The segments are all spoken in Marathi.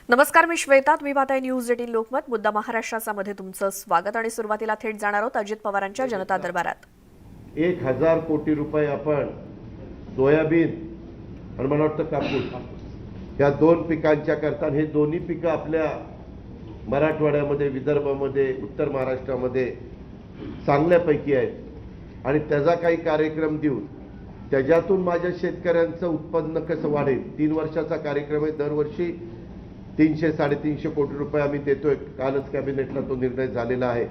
नमस्कार, मी श्वेता. तुम्ही पाहताय न्यूज 18 लोकमत. मुद्दा महाराष्ट्राचा मध्ये तुमचं स्वागत आणि सुरुवातीला थेट जाणार आहोत अजित पवारांच्या जनता दरबारात. 1000 कोटी रुपये आपण सोयाबीन आणि मला वाटतं कापूस या दोन पिकांच्या करता, हे दोन्ही पिकं आपल्या मराठवाड्यामध्ये, विदर्भामध्ये, उत्तर महाराष्ट्रामध्ये चांगल्यापैकी आहेत आणि त्याचा काही कार्यक्रम देऊन त्याच्यातून माझ्या शेतकऱ्यांचं उत्पन्न कसं वाढेल. 3 वर्षाचा कार्यक्रम आहे. दरवर्षी 300-350 कोटी रुपये आम्ही देतोय. कालच कॅबिनेटला तो निर्णय झालेला आहे.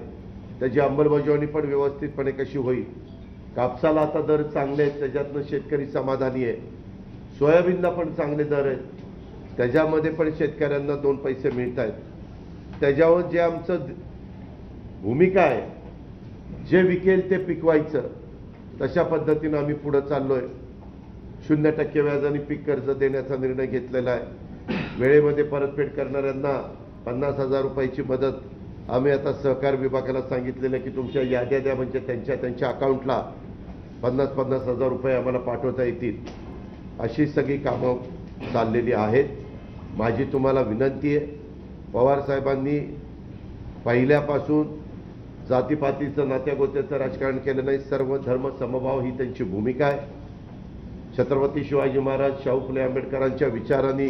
त्याची अंमलबजावणी पण व्यवस्थितपणे कशी होईल. कापसाला आता दर चांगले आहेत, त्याच्यातनं शेतकरी समाधानी आहे. सोयाबीनला पण चांगले दर आहेत, त्याच्यामध्ये पण शेतकऱ्यांना 2 पैसे मिळत आहेत. त्याच्यावर जे आमचं भूमिका आहे, जे विकेल ते पिकवायचं, तशा पद्धतीनं आम्ही पुढे चाललोय. 0% व्याजाने पीक कर्ज देण्याचा निर्णय घेतलेला आहे. वेळेमध्ये परतफेड करणाऱ्यांना 50,000 रुपयाची मदत आम्ही आता सहकार विभागाला सांगितलेलं की तुमच्या याद्या द्या, म्हणजे त्यांच्या अकाउंटला 50,000 रुपये आम्हाला पाठवता येतील. अशी सगळी कामं चाललेली आहेत. माझी तुम्हाला विनंती आहे, पवार साहेबांनी पहिल्यापासून जातीपातीचं, नात्यागोत्याचं राजकारण केलं नाही. सर्व धर्म समभाव ही त्यांची भूमिका आहे. छत्रपती शिवाजी महाराज, शाहू फुले आंबेडकरांच्या विचारांनी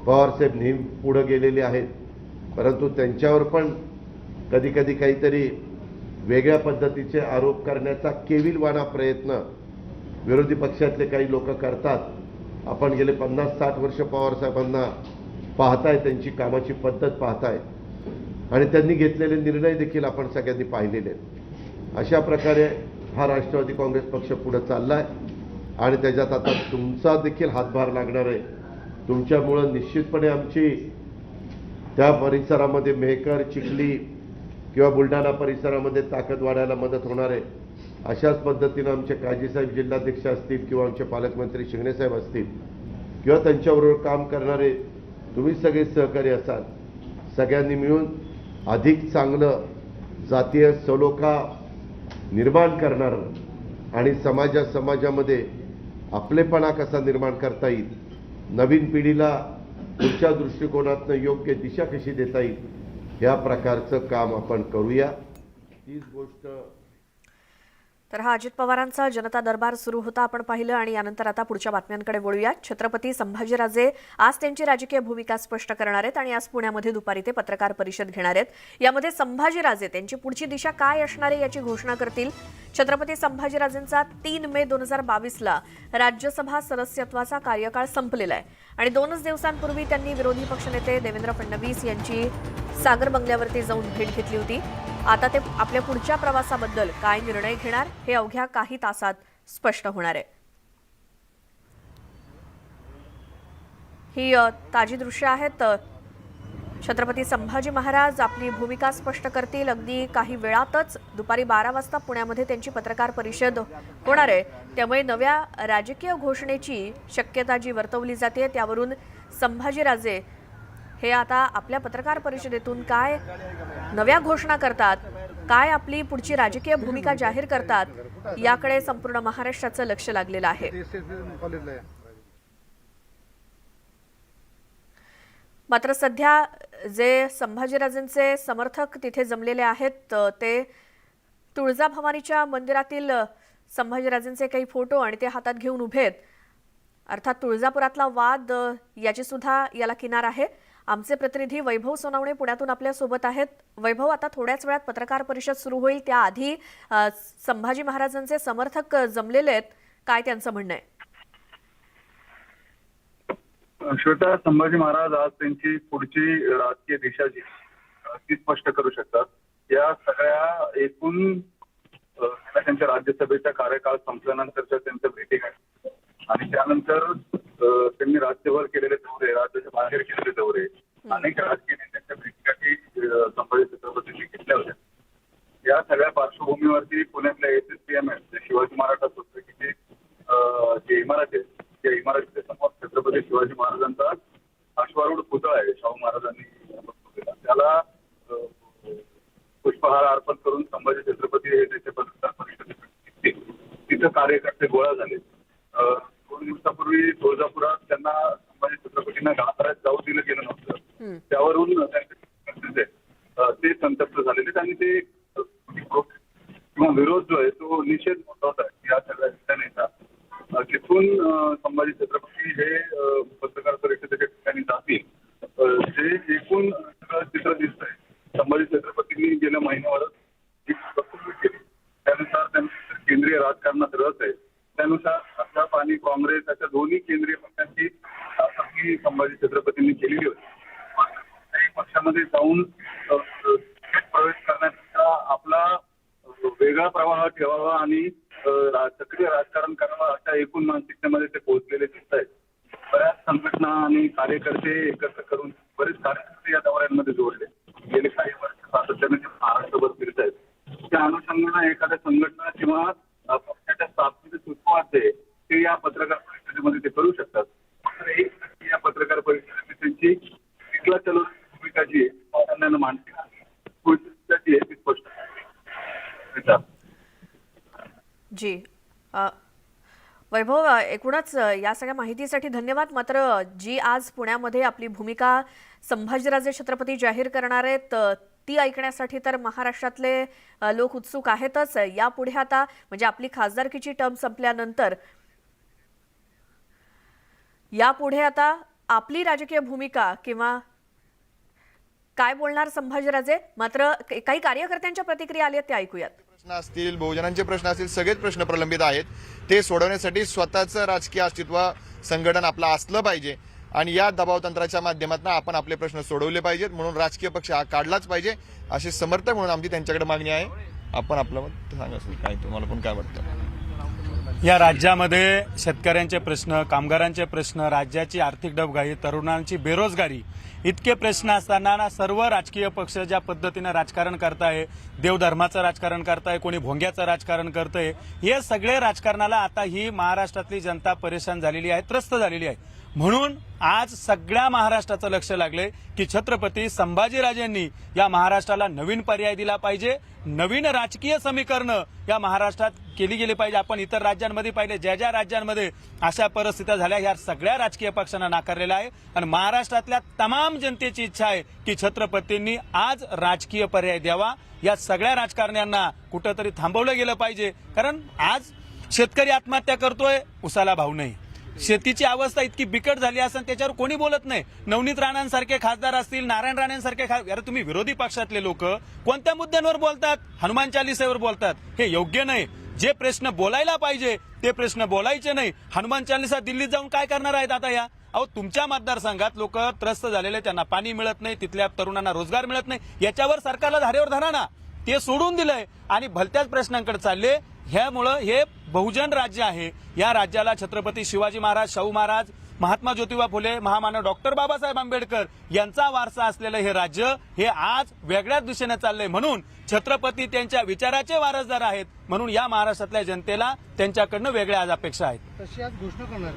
पवारसाहेब नेहमी पुढे गेलेले आहेत. परंतु त्यांच्यावर पण कधी कधी काहीतरी वेगळ्या पद्धतीचे आरोप करण्याचा केविलवाणा प्रयत्न विरोधी पक्षातले काही लोक करतात. आपण गेले 50-60 वर्ष पवारसाहेबांना पाहताय, त्यांची कामाची पद्धत पाहताय आणि त्यांनी घेतलेले निर्णय देखील आपण सगळ्यांनी पाहिलेले आहेत. अशा प्रकारे हा राष्ट्रवादी काँग्रेस पक्ष पुढे चालला आहे आणि त्याच्यात आता तुमचा देखील हातभार लागणार आहे. तुमच्यामुळं निश्चितपणे आमची त्या परिसरामध्ये, मेहकर, चिखली किंवा बुलढाणा परिसरामध्ये ताकद वाढायला मदत होणार आहे. अशाच पद्धतीनं आमचे काजीसाहेब जिल्हाध्यक्ष असतील किंवा आमचे पालकमंत्री शिंगणेसाहेब असतील किंवा त्यांच्याबरोबर काम करणारे तुम्ही सगळे सहकारी असाल, सगळ्यांनी मिळून अधिक चांगलं जातीय सलोखा निर्माण करणारं आणि समाजामध्ये आपलेपणा कसा निर्माण करता येईल, नवीन पिढीला पुढच्या दृष्टिकोनातनं योग्य दिशा कशी देता येईल, या प्रकारचं काम आपण करूया. तीच गोष्ट. तर हा अजित पवारांचा जनता दरबार सुरू होता, आपण पाहिलं. आणि यानंतर आता पुढच्या बातम्यांकडे वळूया. छत्रपती संभाजीराजे आज त्यांची राजकीय भूमिका स्पष्ट करणार आहेत आणि आज पुण्यामध्ये दुपारी ते पत्रकार परिषद घेणार आहेत. यामध्ये संभाजीराजे त्यांची पुढची दिशा काय असणार आहे याची घोषणा करतील. छत्रपती संभाजीराजेंचा 3 मे 2022ला राज्यसभा सदस्यत्वाचा कार्यकाळ संपलेला आहे आणि 2च दिवसांपूर्वी त्यांनी विरोधी पक्षनेते देवेंद्र फडणवीस यांची सागर बंगल्यावरती जाऊन भेट घेतली होती. आता ते आपल्या पुढच्या प्रवासाबद्दल काय निर्णय घेणार हे अवघ्या काही तासात स्पष्ट होणार आहे. ही ताजी दृश्य आहेत. छत्रपती संभाजी महाराज आपली भूमिका स्पष्ट करतील. अगदी काही वेळातच दुपारी 12 वाजता पुण्यामध्ये त्यांची पत्रकार परिषद होणार आहे. त्यामुळे नव्या राजकीय घोषणेची शक्यता जी वर्तवली जाते, त्यावरून संभाजीराजे हे आता आपल्या पत्रकार परिषदेतून काय नव्या घोषणा करतात, काय आपली पुढची राजकीय भूमिका जाहीर करतात, याकडे संपूर्ण महाराष्ट्राचं लक्ष लागलेलं आहे. मात्र सध्या जे संभाजीराजेंचे समर्थक तिथे जमलेले आहेत, ते तुळजाभवानीच्या मंदिरातील संभाजीराजेंचे काही फोटो आणि ते हातात घेऊन उभे आहेत. अर्थात तुळजापुरातला वाद याची सुद्धा याला किनार आहे. आमचे प्रतिनिधी वैभव सोनावणे पुण्यातून आपल्या सोबत आहेत. वैभव, आता थोड्याच वेळात पत्रकार परिषद सुरू होईल, त्याआधी संभाजी महाराजांचे समर्थक जमलेले आहेत, काय त्यांचं म्हणणं आहे? श्वेता, संभाजी महाराज आज त्यांची पुढची राजकीय दिशा जी ती स्पष्ट करू शकतात. या सगळ्या एकूण त्यांच्या राज्यसभेचा कार्यकाळ संपल्यानंतरच्या त्यांच्या भेटी आणि त्यानंतर त्यांनी राज्यभर केलेले दौरे, राज्याच्या बाहेर केलेले दौरे, अनेक राजकीय नेत्यांच्या भेटीसाठी संभाजी छत्रपतींनी घेतल्या होत्या. या सगळ्या पार्श्वभूमीवरती पुण्यातल्या SSPMS शिवाजी महाराज सोसायटीची जी इमारत आहे, त्या इमारतीच्या समोर छत्रपती शिवाजी महाराजांचा अश्वारूढ पुतळा आहे, शाहू महाराजांनी त्याला पुष्पहार अर्पण करून संभाजी छत्रपती हे त्याच्या पत्रकार परिषदेत तिथं कार्यकर्ते गोळा झाले. 2 दिवसापूर्वी तुळजापुरात त्यांना संभाजी छत्रपतींना गाभाऱ्यात जाऊ दिलं गेलं नव्हतं. त्यावरून ते संतप्त झालेले आहेत आणि ते किंवा विरोध जो आहे तो निषेध नोंदवत आहे या सगळ्या ठिकाणीचा. तिथून संभाजी छत्रपती हे पत्रकार परिषदेच्या ठिकाणी जातील. जे एकूण चित्र दिसतंय, संभाजी छत्रपतींनी गेल्या महिन्यावर जी वक्तव्य केली त्यानुसार त्यांना केंद्रीय राजकारणात रस आहे. त्यानुसार भाजप आणि काँग्रेस अशा दोन्ही केंद्रीय पक्षांची आपली संभाजी छत्रपतींनी केलेली होती. काही पक्षामध्ये जाऊन प्रवेश करण्याचा आपला वेगळा प्रवाह ठेवावा आणि सक्रिय राजकारण करावं अशा एकूण मानसिकतेमध्ये ते पोहोचलेले दिसत आहेत. बऱ्याच संघटना आणि कार्यकर्ते एकत्र करून बरेच कार्यकर्ते या दौऱ्यांमध्ये जोडले. गेले काही वर्ष सातत्याने महाराष्ट्रभर फिरत आहेत. त्या अनुषंगाने एखाद्या संघटना किंवा पक्षाच्या स्थापनेचे सुचवात आहे ते या पत्रकार परिषदेमध्ये ते करू शकतात. मात्र एक व्यक्ती या पत्रकार परिषदेमध्ये त्यांची टिकला चलवण्याची भूमिका जी आहे त्यांना मांडली ती स्पष्ट आहे. जी वैभव, एकूणच या सगळ्या माहितीसाठी धन्यवाद. मात्र जी आज पुण्यामध्ये आपली भूमिका संभाजीराजे छत्रपती जाहीर करणार आहेत ती ऐकण्यासाठी तर महाराष्ट्रातले लोक उत्सुक आहेतच. यापुढे आता म्हणजे आपली खासदारकीची टर्म संपल्यानंतर यापुढे आता आपली राजकीय भूमिका किंवा काय बोलणार संभाजीराजे. मात्र काही कार्यकर्त्यांच्या प्रतिक्रिया आल्या त्या ऐकूयात. प्रश्न असतील, बहुजनांचे प्रश्न असतील, सगळेच प्रश्न प्रलंबित आहेत. ते सोडवण्यासाठी स्वतःचं राजकीय अस्तित्व संघटन आपलं असलं पाहिजे आणि या दबाव तंत्राच्या माध्यमातून आपण आपले प्रश्न सोडवले पाहिजेत. म्हणून राजकीय पक्ष हा काढलाच पाहिजे असे समर्थक म्हणून आमची त्यांच्याकडे मागणी आहे. आपण आपलं मत सांगा काय, तुम्हाला पण काय वाटतं? या राज्यामध्ये शेतकऱ्यांचे प्रश्न, कामगारांचे प्रश्न, राज्याची आर्थिक डबघाई, तरुणांची बेरोजगारी इतके प्रश्न असताना सर्व राजकीय पक्ष ज्या पद्धतीनं राजकारण करताय, देवधर्माचं राजकारण करताय, कोणी भोंग्याचं राजकारण करतंय, हे सगळे राजकारणाला आता ही महाराष्ट्रातली जनता परेशान झालेली आहे, त्रस्त झालेली आहे. म्हणून आज सगळ्या महाराष्ट्राचं लक्ष लागलंय की छत्रपती संभाजीराजेंनी या महाराष्ट्राला नवीन पर्याय दिला पाहिजे. नवीन राजकीय समीकरणं या महाराष्ट्रात केली गेली पाहिजे. आपण इतर राज्यांमध्ये पाहिले, ज्या ज्या राज्यांमध्ये अशा परिस्थिती झाल्या या सगळ्या राजकीय पक्षांना नाकारलेला आहे आणि महाराष्ट्रातल्या तमाम जनतेची इच्छा आहे की छत्रपतींनी आज राजकीय पर्याय द्यावा. या सगळ्या राजकारण्यांना कुठंतरी थांबवलं गेलं पाहिजे. कारण आज शेतकरी आत्महत्या करतोय, उसाला भाव नाही. शेतीची अवस्था इतकी बिकट झाली असेल त्याच्यावर कोणी बोलत नाही. नवनीत राणांसारखे खासदार असतील, नारायण राणेंसारखे खासदार, तुम्ही विरोधी पक्षातले लोक कोणत्या मुद्द्यांवर बोलतात? हनुमान चालीसेवर बोलतात. हे योग्य नाही. जे प्रश्न बोलायला पाहिजे ते प्रश्न बोलायचे नाही. हनुमान चालीसा दिल्लीत जाऊन काय करणार आहेत आता या? अहो, तुमच्या मतदारसंघात लोक त्रस्त झालेले, त्यांना पाणी मिळत नाही, तिथल्या तरुणांना रोजगार मिळत नाही. याच्यावर सरकारला धारेवर धरा ना. ते सोडून दिलंय आणि भलत्याच प्रश्नांकडे चालले. ह्यामुळं हे बहुजन राज्य आहे. या राज्याला छत्रपती शिवाजी महाराज, शाहू महाराज, महात्मा ज्योतिबा फुले, महामानव डॉक्टर बाबासाहेब आंबेडकर यांचा वारसा असलेलं हे राज्य हे आज वेगळ्याच दिशेने चाललंय. म्हणून छत्रपती त्यांच्या विचाराचे वारसदार आहेत. म्हणून या महाराष्ट्रातल्या जनतेला त्यांच्याकडनं वेगळ्या आज अपेक्षा आहेत. तशी आज घोषणा करणार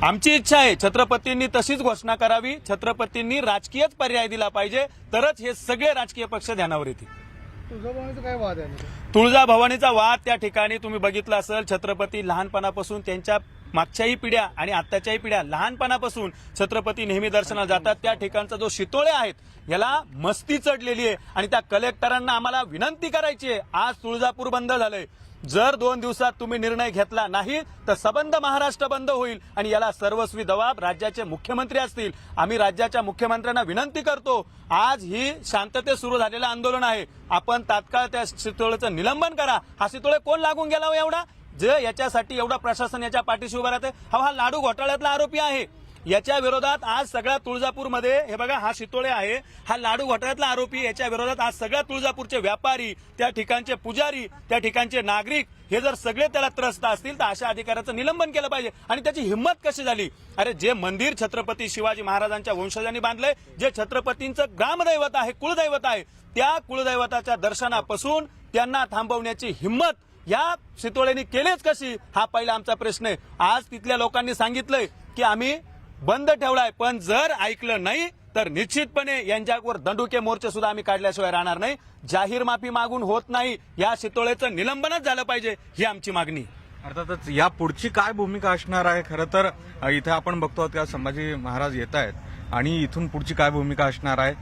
आमची इच्छा आहे छत्रपतींनी तशीच घोषणा करावी. छत्रपतींनी राजकीयच पर्याय दिला पाहिजे, तरच हे सगळे राजकीय पक्ष ध्यानावर येतील. तुळजाभवानीचा काय वाद आहे? तुळजाभवानीचा वाद त्या ठिकाणी तुम्ही बघितला असेल. छत्रपती लहानपणापासून त्यांच्या मागच्याही पिढ्या आणि आत्ताच्याही पिढ्या लहानपणापासून छत्रपती नेहमी दर्शनाला जातात. त्या ठिकाणचा जो शितोळे आहेत याला मस्ती चढलेली आहे आणि त्या कलेक्टरांना आम्हाला विनंती करायची आहे. आज तुळजापूर बंद झालंय. जर 2 दिवसात तुम्ही निर्णय घेतला नाही तर सबंध महाराष्ट्र बंद होईल आणि याला सर्वस्वी जबाब राज्याचे मुख्यमंत्री असतील. आम्ही राज्याच्या मुख्यमंत्र्यांना विनंती करतो, आज ही शांततेत सुरू झालेलं आंदोलन आहे, आपण तात्काळ त्या शितोळेचं निलंबन करा. हा शितोळे कोण लागून गेला हो एवढा? जे याच्यासाठी एवढा प्रशासन याच्या पाठीशी उभा राहते. हा लाडू घोटाळ्यातला आरोपी आहे. याच्या विरोधात आज सगळ्या तुळजापूरमध्ये हे बघा, हा शितोळे आहे, हा लाडू घोटाळ्यातला आरोपी. याच्या विरोधात आज सगळ्या तुळजापूरचे व्यापारी, त्या ठिकाणचे पुजारी, त्या ठिकाणचे नागरिक हे जर सगळे त्याला त्रस्त असतील तर अशा अधिकाऱ्याचं निलंबन केलं पाहिजे. आणि त्याची हिंमत कशी झाली? अरे, जे मंदिर छत्रपती शिवाजी महाराजांच्या वंशजांनी बांधलंय, जे छत्रपतींचं ग्रामदैवत आहे, कुलदैवत आहे, त्या कुलदैवताच्या दर्शनापासून त्यांना थांबवण्याची हिंमत या शितोळेंनी केलीच कशी? हा पहिला आमचा प्रश्न आहे. आज तिथल्या लोकांनी सांगितलंय की आम्ही बंद ठेवलाय, पण जर ऐकलं नाही तर निश्चितपणे यांच्यावर दंडुके मोर्चे सुद्धा आम्ही काढल्याशिवाय राहणार नाही. जाहीर माफी मागून होत नाही. या शितोळेचं निलंबनच झालं पाहिजे ही आमची मागणी. अर्थातच या पुढची काय भूमिका असणार आहे? खरं तर इथे आपण बघतो का संभाजी महाराज येत आहेत आणि इथून पुढची काय भूमिका असणार आहे,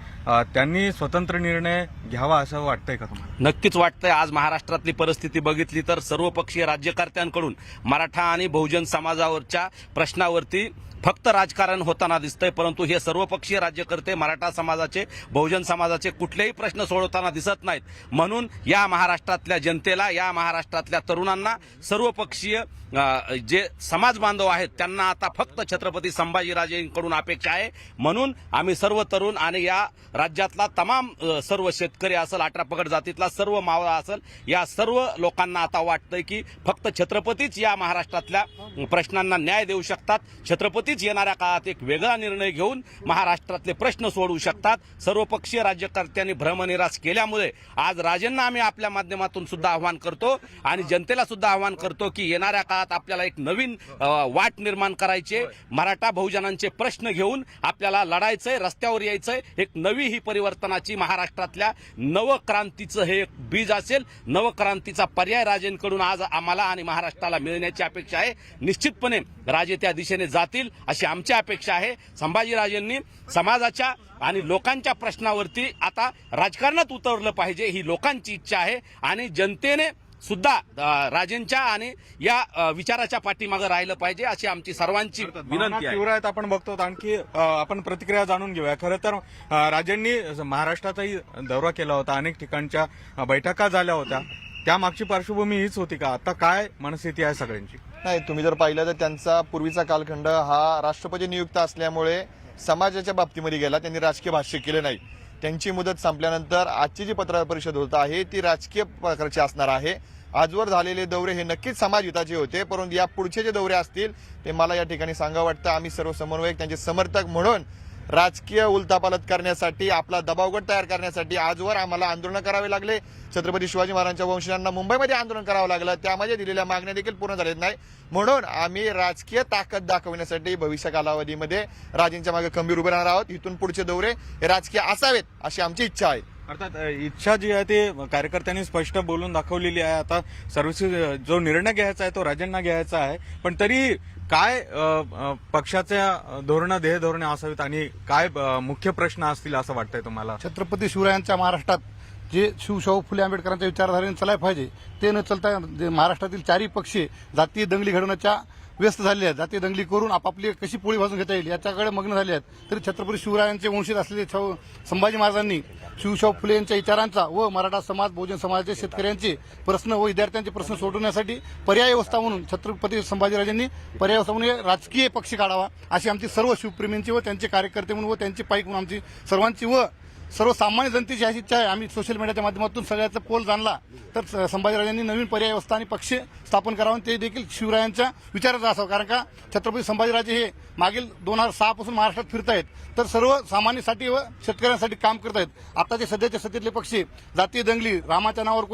त्यांनी स्वतंत्र निर्णय घ्यावा असं वाटतंय का तुम्हाला? नक्कीच वाटतंय. आज महाराष्ट्रातली परिस्थिती बघितली तर सर्वपक्षीय राज्यकर्त्यांकडून मराठा आणि बहुजन समाजावरच्या प्रश्नावरती फक्त राजकारण होताना दिसतंय, परंतु हे सर्वपक्षीय राज्यकर्ते मराठा समाजाचे, बहुजन समाजाचे कुठलेही प्रश्न सोडवताना दिसत नाहीत. म्हणून या महाराष्ट्रातल्या जनतेला, या महाराष्ट्रातल्या तरुणांना, सर्वपक्षीय जे समाज बांधव आहेत त्यांना आता फक्त छत्रपती संभाजीराजेंकडून अपेक्षा आहे. म्हणून आम्ही सर्व तरुण आणि या राज्यातला तमाम सर्व शेतकरी असेल, 18 पगड जातीतला सर्व मावळा असेल, या सर्व लोकांना आता वाटतंय की फक्त छत्रपतीच या महाराष्ट्रातल्या प्रश्नांना न्याय देऊ शकतात. छत्रपतीच येणाऱ्या काळात एक वेगळा निर्णय घेऊन महाराष्ट्रातले प्रश्न सोडवू शकतात. सर्वपक्षीय राज्यकर्त्यांनी भ्रमनिराश केल्यामुळे आज राजेंना आम्ही आपल्या माध्यमातून सुद्धा आव्हान करतो आणि जनतेला सुद्धा आव्हान करतो की येणाऱ्या काळात आपल्याला एक नवीन वाट निर्माण करायचे, मराठा बहुजनांचे प्रश्न घेऊन आपल्याला लढायचंय, रस्त्यावर यायचंय. एक नवी ही परिवर्तनाची महाराष्ट्रातल्या नवक्रांतीचं हे एक बीज असेल. नवक्रांतीचा पर्याय राजेंकडून आज आम्हाला आणि महाराष्ट्राला मिळण्याची अपेक्षा आहे. निश्चितपणे राजे त्या दिशेने जातील अशी आमची अपेक्षा आहे. संभाजीराजेंनी समाजाच्या आणि लोकांच्या प्रश्नावरती आता राजकारणात उतरलं पाहिजे, ही लोकांची इच्छा आहे आणि जनतेने सुद्धा राजेंच्या आणि या विचाराच्या पाठीमागे राहिलं पाहिजे अशी आमची सर्वांची विनंती आहे. तीव्र आहेत आपण बघतो. आणखी आपण प्रतिक्रिया जाणून घेऊया. खरं तर राजेंनी महाराष्ट्राचाही दौरा केला होता, अनेक ठिकाणच्या बैठका झाल्या होत्या. त्यामागची पार्श्वभूमी हीच होती का? आता काय मनस्थिती आहे सगळ्यांची? नाही, तुम्ही जर पाहिलं तर त्यांचा पूर्वीचा कालखंड हा राष्ट्रपती नियुक्त असल्यामुळे समाजाच्या बाबतीमध्ये गेला. त्यांनी राजकीय भाष्य केलं नाही. त्यांची मुदत संपल्यानंतर आजची जी पत्रकार परिषद होत आहे ती राजकीय प्रकारची असणार आहे. आजवर झालेले दौरे हे नक्कीच समाजहिताचे होते, परंतु या पुढचे जे दौरे असतील ते मला या ठिकाणी सांगावं वाटतं. आम्ही सर्व समन्वयक त्यांचे समर्थक म्हणून राजकीय उलथापालथ करण्यासाठी, आपला दबावगट तयार करण्यासाठी आजवर आम्हाला आंदोलन करावे लागले. छत्रपती शिवाजी महाराजांच्या वंशजांना मुंबईमध्ये आंदोलन करावं लागलं. त्यामध्ये दिलेल्या मागण्या देखील पूर्ण झालेत नाही. म्हणून आम्ही राजकीय ताकद दाखवण्यासाठी भविष्य कालावधीमध्ये राजेंच्या मागे खंबीर उभे राहणार आहोत. इथून पुढचे दौरे हे राजकीय असावेत अशी आमची इच्छा आहे. अर्थात इच्छा जी आहे ते कार्यकर्त्यांनी स्पष्ट बोलून दाखवलेली आहे. आता सर्वस्वी जो निर्णय घ्यायचा आहे तो राजेंना घ्यायचा आहे. पण तरी काय पक्षाच्या ध्येय धोरणे असावीत आणि काय मुख्य प्रश्न असतील असं वाटतंय तुम्हाला? छत्रपती शिवरायांच्या महाराष्ट्रात जे शाहू फुले आंबेडकरांच्या विचारधारेने चालायला पाहिजे ते न चालता महाराष्ट्रातील चारही पक्ष जातीय दंगली घडवण्याच्या व्यस्त झाले आहेत. जातीय दंगली करून आपापली कशी पोळी भाजून घेता येईल याच्याकडे मग्न झाले आहेत. तरी छत्रपती शिवरायांचे वंशज असलेले संभाजी महाराजांनी शिवशाहू फुले यांच्या विचारांचा व मराठा समाज, बहुजन समाजाचे, शेतकऱ्यांचे प्रश्न व विद्यार्थ्यांचे प्रश्न सोडवण्यासाठी पर्याय व्यवस्था म्हणून छत्रपती संभाजीराजांनी पर्याय व्यवस्था म्हणून राजकीय पक्ष काढावा अशी आमची सर्व शिवप्रेमींची व त्यांचे कार्यकर्ते म्हणून व त्यांचे पाईक म्हणून आमची सर्वांची व सर्वसामान्य जनतेची अशी इच्छा आहे. आम्ही सोशल मीडियाच्या माध्यमातून सगळ्याचा पोल जाणला तर संभाजीराजांनी नवीन पर्याय व्यवस्था आणि पक्ष स्थापन करावा, ते देखील शिवरायांच्या विचाराचं असावं. कारण का छत्रपती संभाजीराजे हे मागील 2006 पासून महाराष्ट्रात फिरत आहेत, तर सर्व सामान्यसाठी व शेतकऱ्यांसाठी काम करत आहेत. आताचे सध्याचे सत्तेतले पक्ष जातीय दंगली, रामाच्या नावावर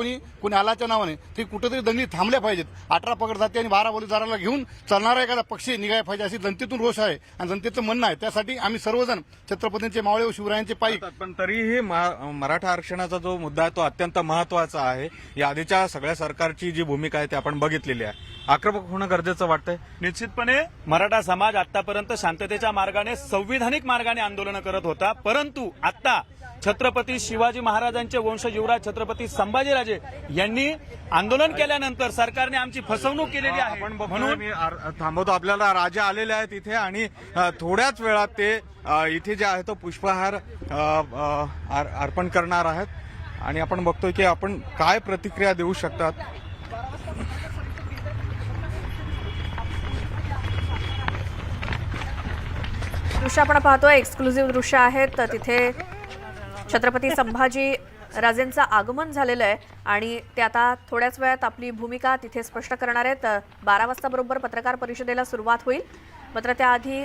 कोणी आलाच्या नावाने, ते कुठेतरी दंगली थांबल्या पाहिजेत. 18 पगड जाती आणि 12 बलुजाराला घेऊन चालणारा एखादा पक्ष निघायला पाहिजे अशी जनतेतून रोष आहे आणि जनतेचं म्हणणं आहे. त्यासाठी आम्ही सर्वजण छत्रपतींचे मावळे व शिवरायांचे पाईक. पण तरीही मराठा आरक्षणाचा जो मुद्दा आहे तो अत्यंत महत्वाचा आहे. या आधीच्या सगळ्या सरकारची जी भूमिका आहे ती आपण बघितलेली आहे. आक्रमक होणं गरजेचं वाटतंय. निश्चितपणे मराठा समाज आतापर्यंत शांततेच्या मार्गाने, संविधानिक मार्गाने आंदोलन करत होता, परंतु आता छत्रपती शिवाजी महाराजांचे वंशज युवराज छत्रपती संभाजीराजे यांनी आंदोलन केल्यानंतर सरकारने आमची फसवणूक केलेली आहे. आपण म्हणून मी थांबवतो. आपल्याला राजा आलेले आहेत इथे आणि थोड्याच वेळात ते इथे जे आहे तो पुष्पहार अर्पण करणार आहेत आणि आपण बघतोय की आपण काय प्रतिक्रिया देऊ शकतात. दृश्य आपण पाहतोय, एक्सक्लुझिव्ह दृश्य आहेत. तिथे छत्रपती संभाजी राजेंचं आगमन झालेलं आहे आणि ते आता थोड्याच वेळात आपली भूमिका तिथे स्पष्ट करणार आहेत. 12 वाजता बरोबर पत्रकार परिषदेला सुरुवात होईल, मात्र त्याआधी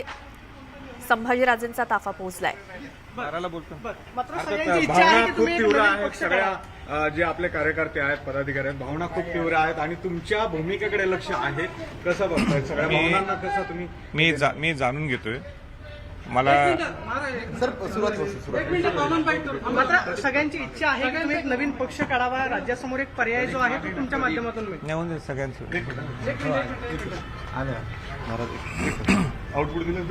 संभाजीराजेंचा ताफा पोहोचलाय. भावना खूप तीव्र आहेत. सगळ्या जे आपले कार्यकर्ते आहेत, पदाधिकारी आहेत, भावना खूप तीव्र आहेत आणि तुमच्या भूमिकेकडे लक्ष आहे. कसं बघताय सगळ्या भावनांना? कसं तुम्ही? मी जाणून घेतोय. मला मात्र सगळ्यांची इच्छा आहे की तुम्ही एक नवीन पक्ष काढावा, राज्यासमोर एक पर्याय जो आहे तो तुमच्या माध्यमातून मिळेल. सगळ्यांचं आउटपुट दिलं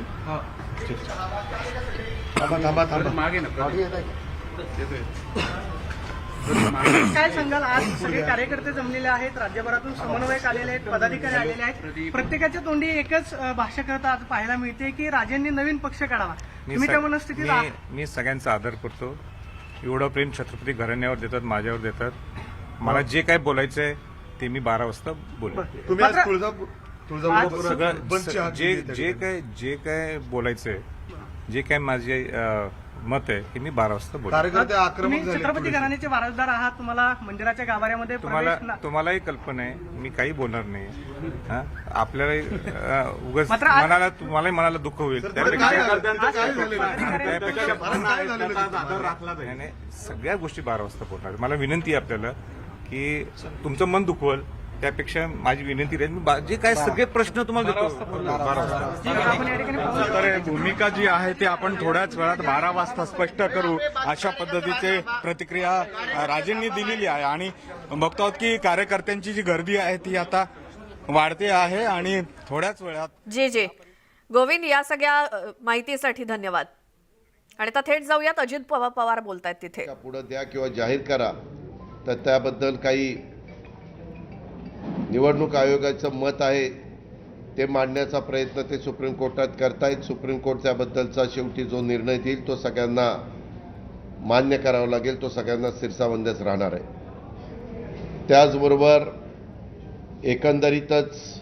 काय सांगाल, आज सगळे कार्यकर्ते जमलेले आहेत, राज्यभरातून समन्वयक आलेले आहेत, पदाधिकारी आलेले आहेत, प्रत्येकाच्या तोंडी एकच भाषा करता आज पाहायला मिळते की राजांनी नवीन पक्ष काढावा. तुम्ही त्या मनस्थितीत आहात? मी सगळ्यांचा आदर करतो. एवढं प्रेम छत्रपती घराण्यावर देतात, माझ्यावर देतात. मला जे काय बोलायचंय ते मी 12 वाजता बोलेन. सगळं जे काय बोलायचंय, जे काय माझे मत आहे हे मी 12 वाजता बोलेन. तुम्ही छत्रपती घराण्याचे वारसदार आहात, तुम्हाला मंदिराच्या गाभाऱ्यामध्ये तुम्हालाही कल्पना आहे, मी काही बोलणार नाही. हा? आपल्याला उगाच मात्र आज- तुम्हालाही मनाला दुःख होईल. नाही, सगळ्या गोष्टी 12 वाजता बोलणार. मला विनंती आहे आपल्याला की तुमचं मन दुखवल त्यापेक्षा माझी विनंती राहील, मी जे काय सगळे प्रश्न तुम्हाला देतो 12 वाजता. तर भूमिका जी आहे ती आपण थोड्याच वेळात 12 वाजता स्पष्ट करू, अशा पद्धतीचे प्रतिक्रिया राजेंनी दिलेली आहे. आणि बघतो आहोत की कार्यकर्त्यांची जी गर्दी आहे ती आता वाढते आहे आणि थोड्याच वेळात जे गोविंद, या सगळ्या माहितीसाठी धन्यवाद. आणि आता थेट जाऊयात, अजित पवार बोलतायत तिथे. पुढे द्या किंवा जाहीर करा, तर त्याबद्दल काही निवडणूक आयोगाचं मत आहे ते मांडण्याचा प्रयत्न ते सुप्रीम कोर्टात करतायत. सुप्रीम कोर्ट त्याबद्दलचा शेवटी जो निर्णय देईल तो सगळ्यांना मान्य करावा लागेल, तो सगळ्यांना शिरसावंद्यच राहणार आहे. त्याचबरोबर एकंदरीतच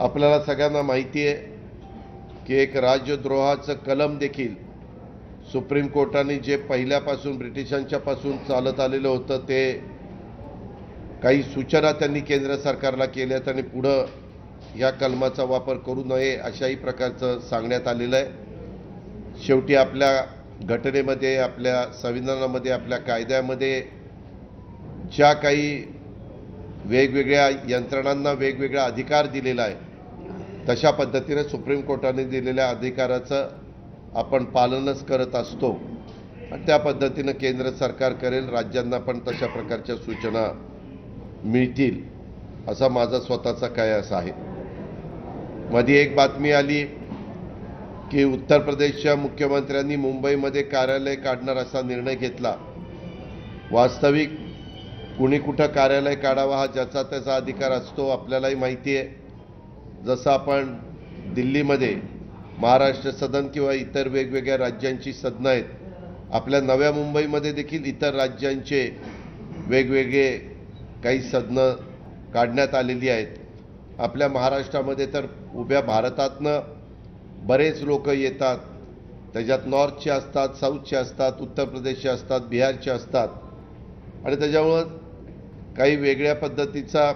आपल्याला सगळ्यांना माहिती आहे की एक राज्यद्रोहाचं कलम देखील सुप्रीम कोर्टाने जे पहिल्यापासून ब्रिटिशांच्यापासून चालत आलेलं होतं, ते काही सूचना त्यांनी केंद्र सरकारला केल्यात आणि पुढं या कलमाचा वापर करू नये अशाही प्रकारचं सांगण्यात आलेलं आहे. शेवटी आपल्या घटनेमध्ये, आपल्या संविधानामध्ये, आपल्या कायद्यामध्ये ज्या काही वेगवेगळ्या यंत्रणांना वेगवेगळा अधिकार दिलेला आहे, तशा पद्धतीने सुप्रीम कोर्टाने दिलेल्या अधिकाराचं आपण पालनच करत असतो आणि त्या पद्धतीनं केंद्र सरकार करेल. राज्यांना पण तशा प्रकारच्या सूचना मिळतील असा माझा स्वतःचा कयास आहे. मध्ये एक बातमी आली की उत्तर प्रदेशच्या मुख्यमंत्र्यांनी मुंबईमध्ये कार्यालय काढणार असा निर्णय घेतला. वास्तविक कुणी कुठं कार्यालय काढावा हा ज्याचा त्याचा अधिकार असतो, आपल्यालाही माहिती आहे. जसं आपण दिल्लीमध्ये महाराष्ट्र सदन किंवा इतर वेगवेगळ्या राज्यांची सदनं आहेत, आपल्या नव्या मुंबईमध्ये देखील इतर राज्यांचे वेगवेगळे काही सदनं काढण्यात आलेली आहेत. आपल्या महाराष्ट्रामध्ये तर उभ्या भारतातनं बरेच लोक येतात, त्याच्यात नॉर्थचे असतात, साऊथचे असतात, उत्तर प्रदेशचे असतात, बिहारचे असतात आणि त्याच्यामुळं काही वेगळ्या पद्धतीचा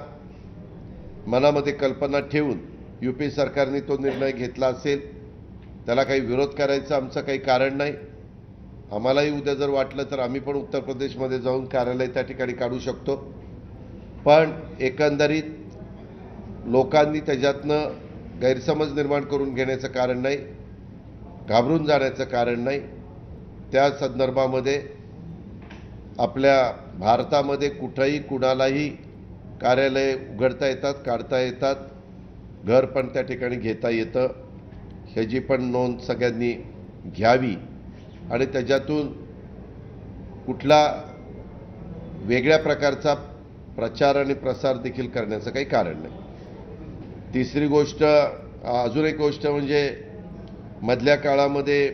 मनामध्ये कल्पना ठेवून UP सरकारने तो निर्णय घेतला असेल. त्याला काही विरोध करायचं आमचं काही कारण नाही. आम्हालाही उद्या जर वाटलं तर आम्ही पण उत्तर प्रदेशमध्ये जाऊन कार्यालय त्या ठिकाणी काढू शकतो. पण एकंदरीत लोकांनी त्याच्यातनं गैरसमज निर्माण करून घेण्याचं कारण नाही, घाबरून जाण्याचं कारण नाही. त्या संदर्भामध्ये आपल्या भारतामध्ये कुठंही कुणालाही कार्यालय उघडता येतात, काढता येतात, घर पण त्या ठिकाणी घेता येतं. ह्याची पण नोंद सगळ्यांनी घ्यावी आणि त्याच्यातून कुठला वेगळ्या प्रकारचा प्रचार आणि प्रसार देखील करण्याचं काही कारण नाही. तिसरी गोष्ट, अजून एक गोष्ट म्हणजे मधल्या काळामध्ये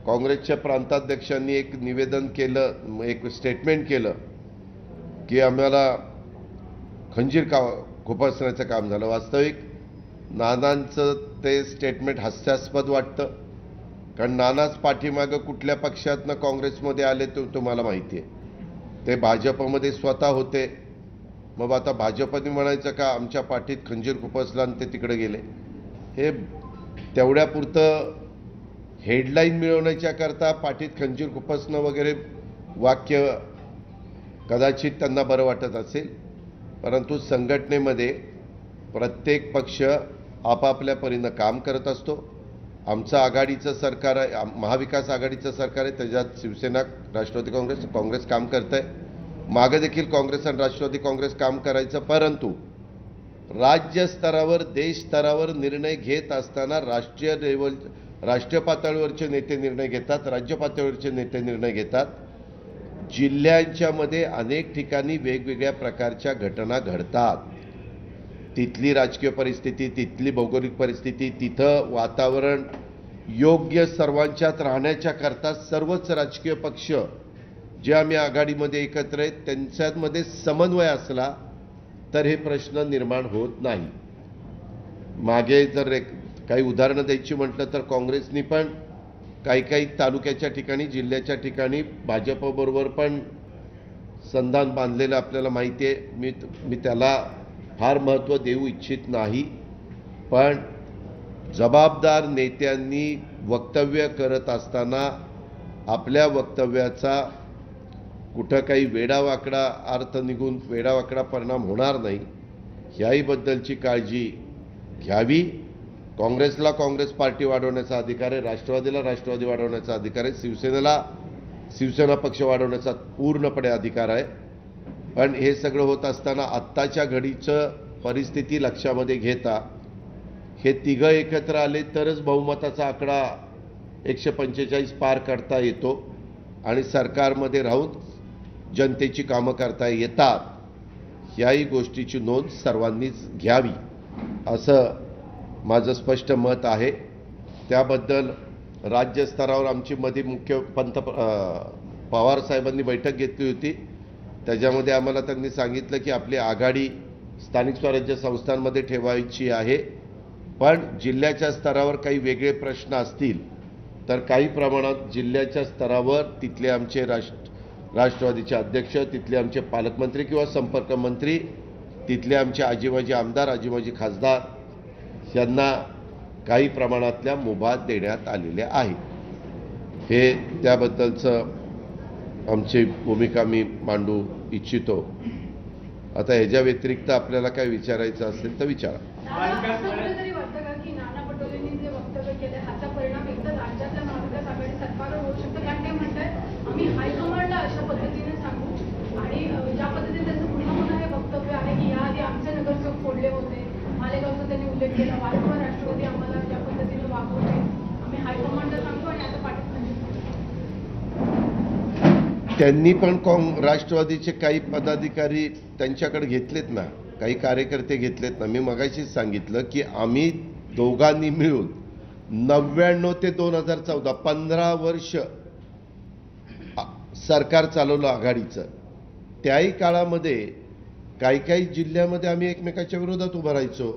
काँग्रेसच्या प्रांताध्यक्षांनी एक निवेदन केलं, एक स्टेटमेंट केलं की आम्हाला खंजीर खुपसण्याचं काम झालं. वास्तविक नानांचं ते स्टेटमेंट हास्यास्पद वाटतं, कारण नानाच पाठीमागं कुठल्या पक्षातनं काँग्रेसमध्ये आले ते तुम्हाला माहिती आहे. ते भाजपमध्ये स्वतः होते. मग आता भाजपने म्हणायचं का आमच्या पाठीत खंजीर खुपसला आणि ते तिकडे गेले. हे तेवढ्यापुरतं हेडलाईन मिळवण्याच्या करता पाठीत खंजीर खुपसणं वगैरे वाक्य कदाचित त्यांना बरं वाटत असेल, परंतु संघटनेमध्ये प्रत्येक पक्ष आपापल्या परीनं काम करत असतो. आमचं आघाडीचं सरकार आहे, महाविकास आघाडीचं सरकार आहे, त्याच्यात शिवसेना, राष्ट्रवादी काँग्रेस काम करत आहे. मागे देखील काँग्रेस आणि राष्ट्रवादी काँग्रेस काम करायचं, परंतु राज्य स्तरावर देश स्तरावर निर्णय घेत असताना राष्ट्रीय पातळीवरचे नेते निर्णय घेतात, राज्य पातळीवरचे नेते निर्णय घेतात. जिल्ह्यांच्या मध्ये अनेक ठिकाणी वेगवेगळ्या प्रकारच्या घटना घडतात. तिथली राजकीय परिस्थिती, तिथली भौगोलिक परिस्थिती, तिथं वातावरण योग्य सर्वांच्यात राहण्याच्या करता सर्वच राजकीय पक्ष जे आम्ही आघाडीमध्ये एकत्र आहेत त्यांच्यामध्ये समन्वय असला तर हे प्रश्न निर्माण होत नाही. मागे जर काही उदाहरणं द्यायची म्हटलं तर काँग्रेसनी पण काही तालुक्याच्या ठिकाणी, जिल्ह्याच्या ठिकाणी भाजपबरोबर पण संधान बांधलेलं आपल्याला माहिती आहे. मी त्याला फार महत्त्व देऊ इच्छित नाही, पण जबाबदार नेत्यांनी वक्तव्य करत असताना आपल्या वक्तव्याचा कुठं काही वेडावाकडा अर्थ निघून वेडावाकडा परिणाम होणार नाही याहीबद्दलची काळजी घ्यावी. काँग्रेसला काँग्रेस पार्टी वाढवण्याचा अधिकार आहे, राष्ट्रवादीला राष्ट्रवादी वाढवण्याचा अधिकार आहे, शिवसेनेला शिवसेना पक्ष वाढवण्याचा पूर्णपणे अधिकार आहे. पण हे सगळं होत असताना आत्ताच्या घडीचं परिस्थिती लक्षामध्ये घेता हे तिघं एकत्र आले तरच बहुमताचा आकडा 145 पार करता येतो आणि सरकारमध्ये राहून जनतेची कामं करता येतात. याही गोष्टीची नोंद सर्वांनीच घ्यावी असं माझं स्पष्ट मत आहे. त्याबद्दल राज्यस्तरावर आमची मध्ये मुख्य पवार साहेबांनी बैठक घेतली होती. त्याच्यामध्ये आम्हाला त्यांनी सांगितलं की आपली आघाडी स्थानिक स्वराज्य संस्थांमध्ये ठेवायची आहे, पण जिल्ह्याच्या स्तरावर काही वेगळे प्रश्न असतील तर काही प्रमाणात जिल्ह्याच्या स्तरावर तिथले आमचे राष्ट्रवादीचे अध्यक्ष, तिथले आमचे पालकमंत्री किंवा संपर्क मंत्री, तिथले आमचे आजीमाजी आमदार, आजीमाजी खासदार यांना काही प्रमाणातल्या मुभा देण्यात आलेल्या आहेत. हे त्याबद्दलचं आमची भूमिका मी मांडू इच्छितो. आता ह्याच्या व्यतिरिक्त आपल्याला काय विचारायचं असेल तर विचारा. तरी वाटतं का की नाना पटोलेंनी जे वक्तव्य केलं ह्याचा परिणाम एकदा राज्यातल्या महाविकास आघाडी सरकारवर होऊ शकतो? कारण ते म्हणतात आम्ही हायकमांडला अशा पद्धतीने सांगू आणि ज्या पद्धतीने त्यांचं पुन्हा पुन्हा हे वक्तव्य आहे की याआधी आमचे नगरसेवक फोडले होते, मालेगावचा त्यांनी उल्लेख केला, वारंवार राष्ट्रवादी आम्हाला ज्या पद्धतीने वागवते, आम्ही हायकमांडला सांगतो आणि आता पाठिंबा. त्यांनी पण राष्ट्रवादीचे काही पदाधिकारी त्यांच्याकडे घेतलेत ना, काही कार्यकर्ते घेतलेत ना. मी मगाशीच सांगितलं की आम्ही दोघांनी मिळून 99 ते 2014 15 वर्ष सरकार चालवलं आघाडीचं. त्याही काळामध्ये काही जिल्ह्यामध्ये आम्ही एकमेकाच्या विरोधात उभं राहायचो,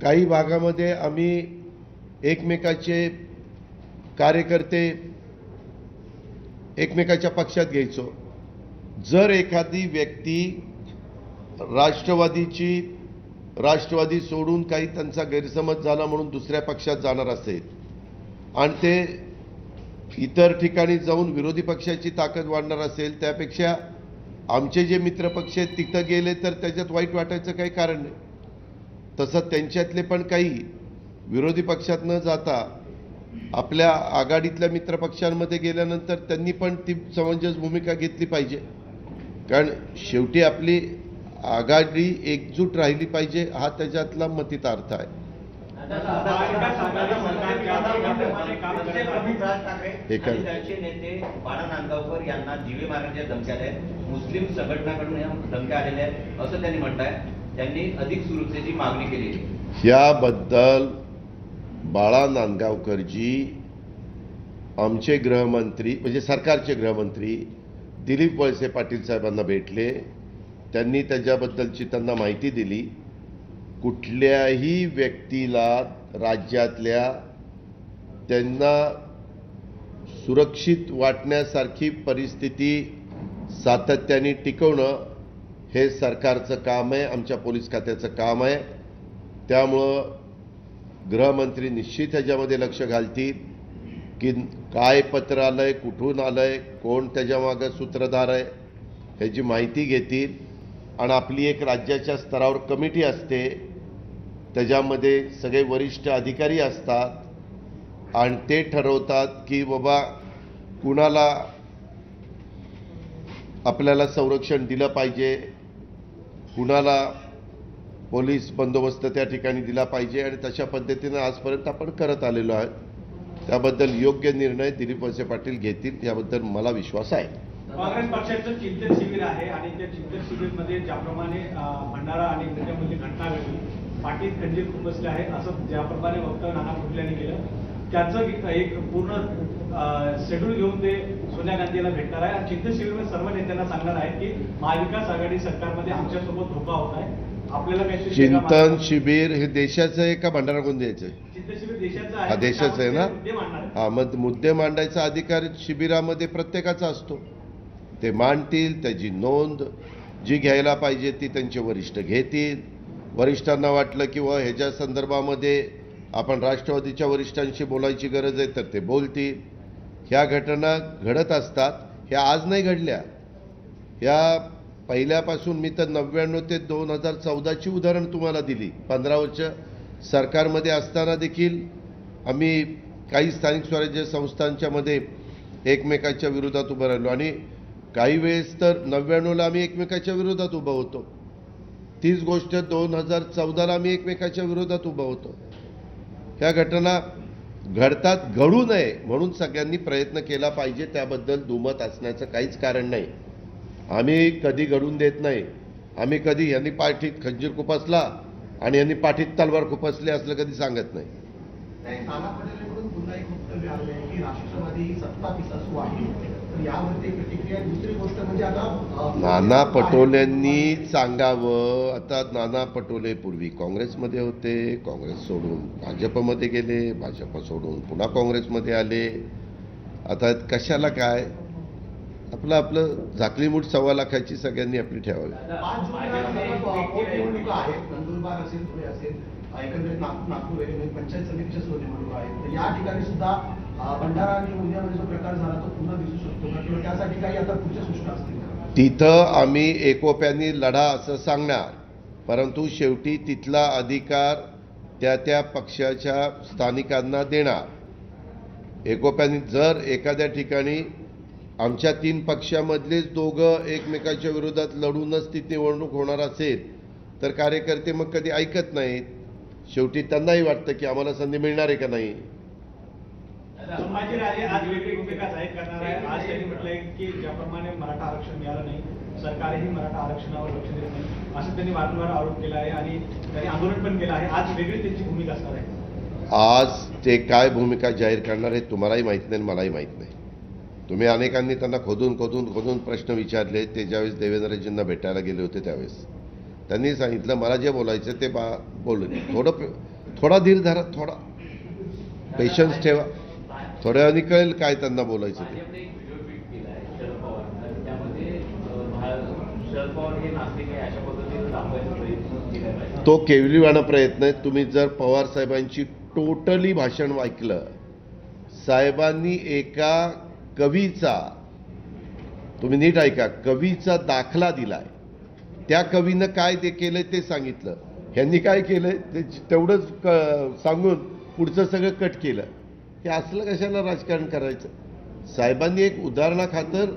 काही भागामध्ये आम्ही एकमेकाचे कार्यकर्ते एकमेकाच्या पक्षात घ्यायचो. जर एखादी व्यक्ती राष्ट्रवादी सोडून काही त्यांचा गैरसमज झाला म्हणून दुसऱ्या पक्षात जाणार असेल आणि ते इतर ठिकाणी जाऊन विरोधी पक्षाची ताकद वाढणार असेल, त्यापेक्षा आमचे जे मित्रपक्ष आहेत तिथं गेले तर त्याच्यात वाईट वाटायचं काही कारण नाही. तसं त्यांच्यातले पण काही विरोधी पक्षात न जाता आपल्या आघाडीतल्या मित्रपक्षांमध्ये गेल्यानंतर त्यांनी पण ती समंजस भूमिका घेतली पाहिजे. कारण शेवटी आपली आघाडी एकजूट राहिली पाहिजे हा त्याच्यातला मतितार्थ आहे. त्यांचे नेते बाळा नांदगावकर यांना जीवे मारण्याच्या धमक्या आहेत, मुस्लिम संघटनाकडून या धमक्या आलेल्या आहेत असं त्यांनी म्हटलंय. त्यांनी अधिक सुरक्षेची मागणी केली. याबद्दल बाळा नांदगावकरजी आमचे गृहमंत्री म्हणजे सरकारचे गृहमंत्री दिलीप वळसे पाटील साहेबांना भेटले, त्यांनी त्याच्याबद्दलची त्यांना माहिती दिली. कुठल्याही व्यक्तीला राज्यातल्या त्यांना सुरक्षित वाटण्यासारखी परिस्थिती सातत्याने टिकवणं हे सरकारचं काम आहे, आमच्या पोलीस खात्याचं काम आहे. त्यामुळं गृहमंत्री निश्चित ह्याच्यामध्ये लक्ष घालतील की काय पत्र आलंय, कुठून आलंय, कोण त्याच्यामागं सूत्रधार आहे ह्याची माहिती घेतील. आणि आपली एक राज्याच्या स्तरावर कमिटी असते, त्याच्यामध्ये सगळे वरिष्ठ अधिकारी असतात आणि ते ठरवतात की बाबा कुणाला आपल्याला संरक्षण दिलं पाहिजे, कुणाला पोलीस बंदोबस्त त्या ठिकाणी दिला पाहिजे आणि तशा पद्धतीनं आजपर्यंत आपण करत आलेलो आहोत. त्याबद्दल योग्य निर्णय दिलीप वळसे पाटील घेतील याबद्दल मला विश्वास आहे. काँग्रेस पक्षाचं चिंतन शिबिर आहे आणि त्या चिंतन शिबिरमध्ये ज्याप्रमाणे भंडारा आणि इंडियामधली घटना घडली, पाठीत खंजीर खुपसले आहे असं ज्याप्रमाणे वक्तव्य नाना पटोले यांनी केलं, त्याचं एक पूर्ण शेड्यूल घेऊन ते सोनिया गांधी यांना भेटणार आहे आणि चिंतन शिबिरमध्ये सर्व नेत्यांना सांगणार आहे की महाविकास आघाडी सरकारमध्ये आमच्यासोबत धोका होत आहे, आपल्याला काहीतरी चिंतन शिबिर हे देशाचं आहे का भंडारा गोंदियाचं आहे? चिंतन शिबिर देशाचं हा आहे, देशाचं आहे ना. मुद्दे मांडणार आहे. हा मग मुद्दे मांडायचा अधिकार शिबिरामध्ये प्रत्येकाचा असतो. ते मांडतील, त्याची नोंद जी घ्यायला पाहिजे ती त्यांचे वरिष्ठ घेतील. वरिष्ठांना वाटलं किंवा ह्याच्या संदर्भामध्ये आपण राष्ट्रवादीच्या वरिष्ठांशी बोलायची गरज आहे तर ते बोलतील. ह्या घटना घडत असतात, ह्या आज नाही घडल्या. ह्या पहिल्यापासून मी तर 99 ते 2014ची उदाहरण तुम्हाला दिली. 15 वर्ष सरकारमध्ये असताना देखील आम्ही काही स्थानिक स्वराज्य संस्थांच्या मध्ये एकमेकाच्या विरोधात उभं राहिलो आणि काही वेळेस तर 99ला आम्ही एकमेकाच्या विरोधात उभं होतो. तीच गोष्ट 2014ला आम्ही एकमेकाच्या विरोधात उभं होतो. ह्या घटना घडतात, घडू नये म्हणून सगळ्यांनी प्रयत्न केला पाहिजे. त्याबद्दल दुमत असण्याचं काहीच कारण नाही. आम्ही कधी घडून देत नाही. आम्ही कधी यांनी पाठीत खंजीर खुपसला आणि यांनी पाठीत तलवार खुपसली असलं कधी सांगत नाही. नाना पटोलेंकडून पुन्हा एक वक्तव्य आलंय की राष्ट्रवादी ही सत्ता पिसासू आहे, तर यावरती प्रतिक्रिया. दुसरी गोष्ट म्हणजे आता नाना पटोलेंनी सांगावं. आता नाना पटोले पूर्वी काँग्रेसमध्ये होते, काँग्रेस सोडून भाजपमध्ये गेले, भाजप सोडून पुन्हा काँग्रेसमध्ये आले. आता कशाला काय, आपलं झाकली मूठ 1.25 लाखाची सगळ्यांनी आपली ठेवावी. 5 जूनला पोटनिवडणुका आहेत, नंदुरबार असेल, धुळे असेल, एकंदरीत नागपूर आहे, पंचायत समितीच्या निवडणुका आहेत. तर या ठिकाणी सुद्धा भंडारा आणि गोंदियामध्ये जो प्रकार झाला तो पुन्हा दिसू शकतो का, किंवा त्यासाठी काही आता पुढच्या सूचना असतील का? तिथं आम्ही एकोप्याने लढा असं सांगणार, परंतु शेवटी तिथला अधिकार त्या पक्षाच्या स्थानिकांना देणार. एकोप्याने जर एखाद्या ठिकाणी आमच्या 3 पक्षामधलेच दोघं एकमेकाच्या विरोधात लढूनच ती निवडणूक होणार असेल तर कार्यकर्ते मग कधी ऐकत नाहीत. शेवटी त्यांनाही वाटतं की आम्हाला संधी मिळणार आहे का नाही. संभाजीराजे आज वेगळी भूमिका जाहीर करणार आहे. आज त्यांनी म्हटलंय की ज्याप्रमाणे मराठा आरक्षण मिळालं नाही, सरकारही मराठा आरक्षणावर लक्ष देत नाही असं त्यांनी वारंवार आरोप केला आहे आणि त्यांनी आंदोलन पण केलं आहे. आज वेगळी त्यांची भूमिका असणार आहे. आज ते काय भूमिका जाहीर करणार हे तुम्हालाही माहीत नाही, मलाही माहीत नाही. तुम्ही अनेकांनी त्यांना खोदून प्रश्न विचारले. ते ज्यावेळेस देवेंद्रजींना भेटायला गेले होते त्यावेळेस त्यांनी सांगितलं मला जे बोलायचं ते बोलले. थोडा धीर धरा, थोडा पेशन्स ठेवा, थोड्या वेळाने कळेल काय त्यांना बोलायचं ते. भाजपने एक व्हिडिओ ट्विट केला आहे शरद पवार, त्यामध्ये शरद पवार हे नास्तिक आहे अशा पद्धतीने दाखवायचा प्रयत्न केला पाहिजे. तो केविलवाणा प्रयत्न आहे. तुम्ही जर पवार साहेबांची टोटली भाषण ऐकलं, साहेबांनी एका कवीचा, तुम्ही नीट ऐका, कवीचा दाखला दिलाय. त्या कवीनं काय ते केलंय ते सांगितलं. ह्यांनी काय केलंय ते तेवढंच सांगून पुढचं सगळं कट केलं. हे असलं कशाला राजकारण करायचं. साहेबांनी एक उदाहरणाखातर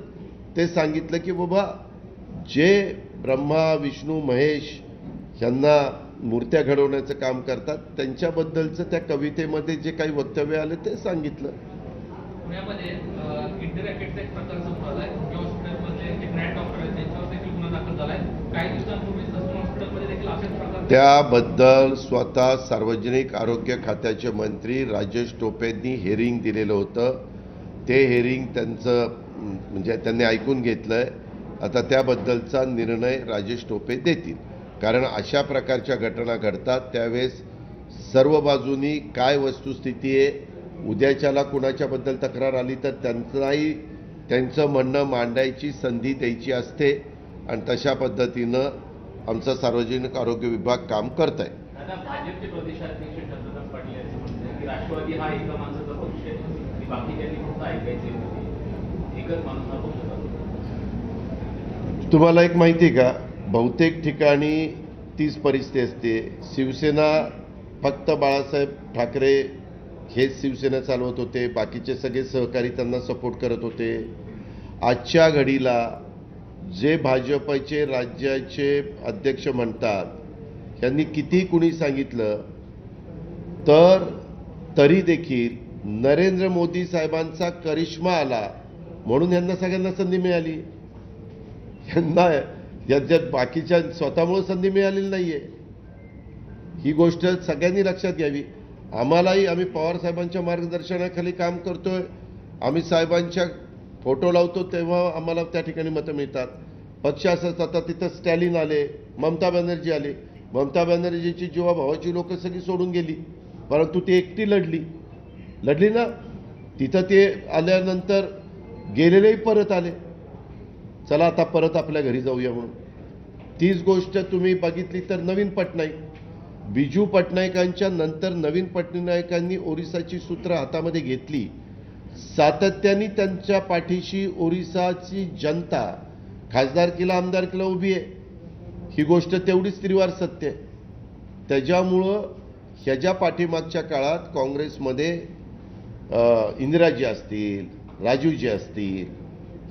ते सांगितलं की बाबा जे ब्रह्मा विष्णू महेश यांना मूर्त्या घडवण्याचं काम करतात त्यांच्याबद्दलचं त्या कवितेमध्ये जे काही वक्तव्य आले ते सांगितलं. पुण्यामध्ये किडनी रॅकेटचा एक प्रकार समोर आलाय. हॉस्पिटलमध्ये एक नाईट डॉक्टर आहे त्यांच्यावर देखील गुन्हा दाखल झालाय. काही दिवसांपूर्वी ससून हॉस्पिटलमध्ये देखील अशाच प्रकार. त्याबद्दल स्वतः सार्वजनिक आरोग्य खात्याचे मंत्री राजेश टोपेंनी हेरिंग दिलेलं होतं. ते हेरिंग त्यांचं म्हणजे त्यांनी ऐकून घेतलंय. आता त्याबद्दलचा निर्णय राजेश टोपे देतील. कारण अशा प्रकारच्या घटना घडतात त्यावेळेस सर्व बाजूनी काय वस्तुस्थिती आहे, उद्याच्याला कुणाच्याबद्दल तक्रार आली तर त्यांनाही त्यांचं म्हणणं मांडायची संधी द्यायची असते आणि तशा पद्धतीनं आमचा सार्वजनिक आरोग्य विभाग काम करत आहे. दादा, भाजपचे प्रदेशाध्यक्ष चंद्रकांत पाटील यांचं म्हणणं आहे की राष्ट्रवादी हा एका माणसाचा पक्ष आहे आणि बाकीच्यांनी फक्त ऐकायचे होते, एकच माणूस हा पक्ष चालवतो. तुम्हाला एक माहिती आहे का, बहुतेक ठिकाणी तीच परिस्थिती असते. शिवसेना फक्त बाळासाहेब ठाकरे हेच शिवसेना चालवत होते, बाकीचे सगळे सहकारी त्यांना सपोर्ट करत होते. आजच्या घडीला जे भाजपचे राज्याचे अध्यक्ष म्हणतात यांनी किती कुणी सांगितलं तर तरी देखील नरेंद्र मोदी साहेबांचा करिश्मा आला म्हणून यांना सगळ्यांना संधी मिळाली. यांना याच्यात बाकीच्या स्वतःमुळे संधी मिळालेली नाहीये. ही गोष्ट सगळ्यांनी लक्षात घ्यावी. आम्ही पवार साहेबांच्या मार्गदर्शनाखाली काम करतोय. आम्ही साहेबांच्या फोटो लावतो तेव्हा आम्हाला त्या ठिकाणी मतं मिळतात. पक्ष असत आता तिथं स्टॅलिन आले, ममता बॅनर्जी आले. ममता बॅनर्जीची जीवाभावाची लोक सगळी सोडून गेली, परंतु ती एकटी लढली ना. तिथं ते आल्यानंतर गेलेलेही परत आले. चला आता परत आपल्या घरी जाऊया म्हणून. तीच गोष्ट तुम्ही बघितली तर नवीन पटनाईक, बिजू पटनायकांच्या नंतर नवीन पटनायकांनी ओरिसाची सूत्र हातामध्ये घेतली. सातत्याने त्यांच्या पाठीशी ओरिसाची जनता खासदारकीला आमदारकीला उभी आहे. ही गोष्ट तेवढीच त्रिवार सत्य आहे. त्याच्यामुळं ह्याच्या पाठीमागच्या काळात काँग्रेसमध्ये इंदिराजी असतील, राजूजी असतील,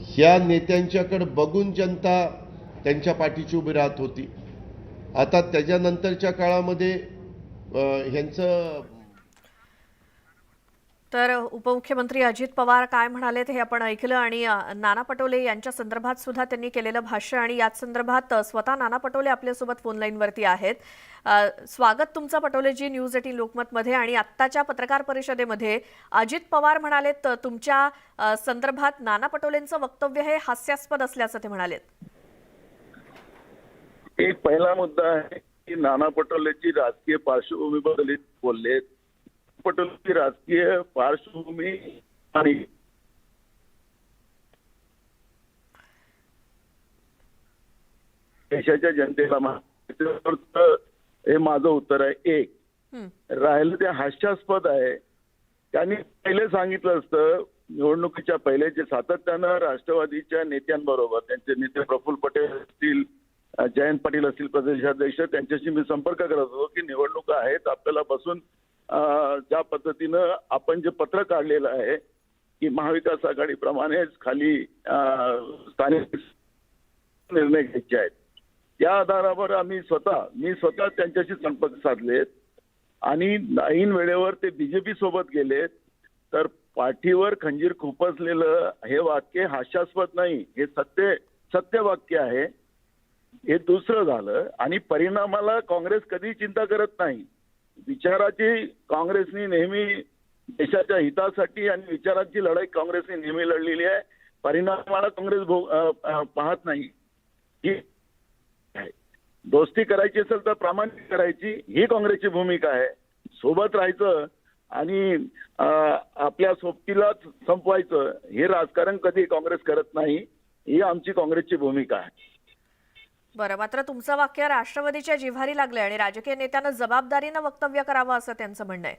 ह्या नेत्यांच्याकडे बघून जनता त्यांच्या पाठीची उभी राहत होती. आता त्याच्यानंतरच्या काळामध्ये ह्यांचं तर उपमुख्यमंत्री अजित पवार काय म्हणालेत हे आपण ऐकलं आणि नाना पटोले यांच्या संदर्भात सुद्धा त्यांनी केलेलं भाष्य आणि याच संदर्भात स्वतः नाना पटोले आपल्यासोबत फोन लाईनवरती आहेत. स्वागत तुमचं पटोलेजी न्यूज 18 लोकमतमध्ये. आणि आत्ताच्या पत्रकार परिषदेमध्ये अजित पवार म्हणालेत तुमच्या संदर्भात नाना पटोलेंचं वक्तव्य हे हास्यास्पद असल्याचं ते म्हणालेत. एक पहिला मुद्दा आहे की नाना पटोलेची राजकीय पार्श्वभूमी बद्दल बोलले. पटोलेची राजकीय पार्श्वभूमी आणि देशाच्या जनतेला हे माझं उत्तर आहे. एक राहिलं ते हास्यास्पद आहे. त्यांनी पहिले सांगितलं असतं निवडणुकीच्या पहिले जे सातत्यानं राष्ट्रवादीच्या नेत्यांबरोबर त्यांचे नेते प्रफुल्ल पटेल असतील, जयंत पाटील असतील प्रदेशाध्यक्ष, त्यांच्याशी मी संपर्क करत होतो की निवडणुका आहेत, आपल्याला बसून ज्या पद्धतीनं आपण जे पत्र काढलेलं आहे की महाविकास आघाडीप्रमाणेच खाली स्थानिक निर्णय घ्यायचे आहेत, त्या आधारावर मी स्वतः त्यांच्याशी संपर्क साधलेत आणि ऐन वेळेवर ते बीजेपी सोबत गेलेत. तर पाठीवर खंजीर खुपसलेलं हे वाक्य हास्यास्पद नाही, हे सत्य वाक्य आहे. हे दुसरं झालं. आणि परिणामाला काँग्रेस कधी चिंता करत नाही. विचाराची काँग्रेसनी नेहमी देशाच्या हितासाठी आणि विचारांची लढाई काँग्रेसने नेहमी लढलेली आहे. परिणामाला काँग्रेस पाहत नाही. ही दोस्ती करायची असेल तर प्रामाणिक करायची, ही काँग्रेसची भूमिका आहे. सोबत राहायचं आणि आपल्या सोबतीलाच संपवायचं हे राजकारण कधी काँग्रेस करत नाही. ही आमची काँग्रेसची भूमिका आहे. बरं, मात्र तुमचं वाक्य राष्ट्रवादीच्या जिव्हारी लागलंय आणि राजकीय नेत्यानं जबाबदारीनं वक्तव्य करावं असं त्यांचं म्हणणं आहे.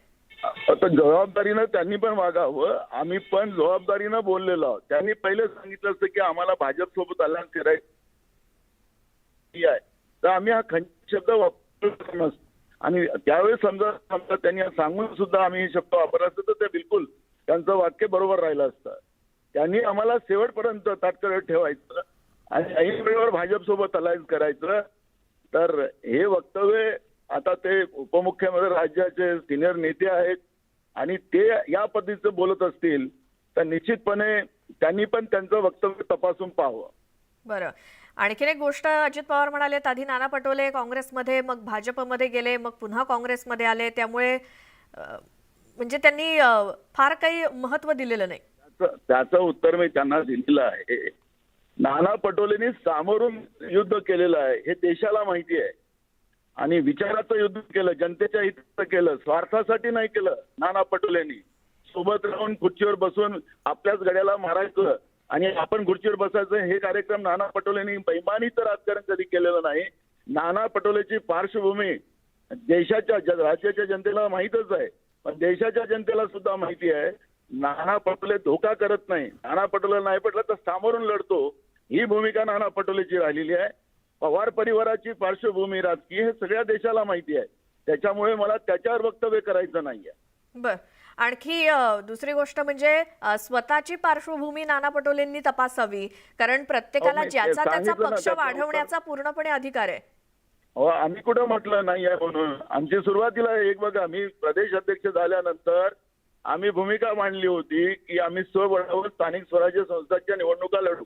आता जबाबदारीनं त्यांनी पण वागावं. आम्ही पण जबाबदारीनं बोललेलो आहोत. त्यांनी पहिले सांगितलं असतं की आम्हाला भाजप सोबत अलायन्स करायची आहे, तर आम्ही हा शब्द वापरला नसतो. आणि त्यावेळेस समजा त्यांनी सांगून सुद्धा आम्ही हे शब्द वापरला असतं तर ते बिलकुल त्यांचं वाक्य बरोबर राहिलं असतं. त्यांनी आम्हाला शेवटपर्यंत ताटकळत ठेवायचं आणि ऐन वेळेवर भाजप सोबत अलायन्स करायचं. तर हे वक्तव्य आता ते उपमुख्यमंत्री राज्याचे सिनियर नेते आहेत आणि ते या पद्धतीचं बोलत असतील तर निश्चितपणे त्यांनी पण त्यांचं वक्तव्य तपासून पाहावं. बरं, आणखीन एक गोष्ट अजित पवार म्हणाले, आधी नाना पटोले काँग्रेसमध्ये, मग भाजपमध्ये गेले, मग पुन्हा काँग्रेसमध्ये आले, त्यामुळे म्हणजे त्यांनी फार काही महत्व दिलेलं नाही. त्याचं उत्तर मी त्यांना दिलेलं आहे. नाना पटोलेंनी सामोरून युद्ध केलेलं आहे हे देशाला माहिती आहे. आणि विचाराचं युद्ध केलं, जनतेच्या हिताचं केलं, स्वार्थासाठी नाही केलं. नाना पटोलेंनी सोबत राहून खुर्चीवर बसून आपल्याच गड्याला मारायचं आणि आपण खुर्चीवर बसायचं हे कार्यक्रम नाना पटोलेंनी बेईमानीचं राजकारण कधी केलेलं नाही. नाना पटोलेची पार्श्वभूमी देशाच्या राज्याच्या जनतेला माहीतच आहे, पण देशाच्या जनतेला सुद्धा माहिती आहे. नाना पटोले धोका करत नाही. नाना पटोले नाही पटलं तर सामोरून लढतो, ही भूमिका नाना पटोलेची राहिलेली आहे. पवार परिवाराची पार्श्वभूमी राजकीय हे सगळ्या देशाला माहिती आहे. त्याच्यामुळे मला त्याच्यावर वक्तव्य करायचं नाहीये. बर, आणखी दुसरी गोष्ट म्हणजे स्वतःची पार्श्वभूमी नाना पटोलेंनी तपासावी, कारण प्रत्येकाला ज्याचा त्याचा पक्ष वाढवण्याचा पूर्णपणे अधिकार आहे. हो, आम्ही कुठं म्हटलं नाही आहे म्हणून. आमची सुरुवातीला एक बघा, मी प्रदेश अध्यक्ष झाल्यानंतर आम्ही भूमिका मांडली होती की आम्ही स्वबळावर स्थानिक स्वराज्य संस्थांच्या निवडणुका लढू.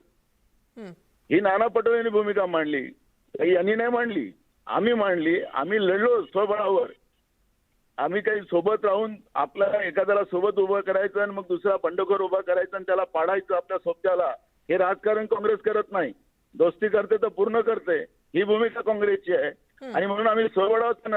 हं. ही नाना पटोलेंनी भूमिका मांडली, काही यांनी नाही मांडली, आम्ही मांडली. आम्ही लढलो स्वबळावर. आम्ही काही सोबत राहून आपल्याला एखाद्याला सोबत उभं करायचं आणि मग दुसरा बंडखोर उभा करायचा आणि त्याला पाडायचं आपल्या सोबत्याला, हे राजकारण काँग्रेस करत नाही. दोस्ती करते तर पूर्ण करते, ही भूमिका काँग्रेसची आहे. आणि म्हणून आम्ही स्वबळाचा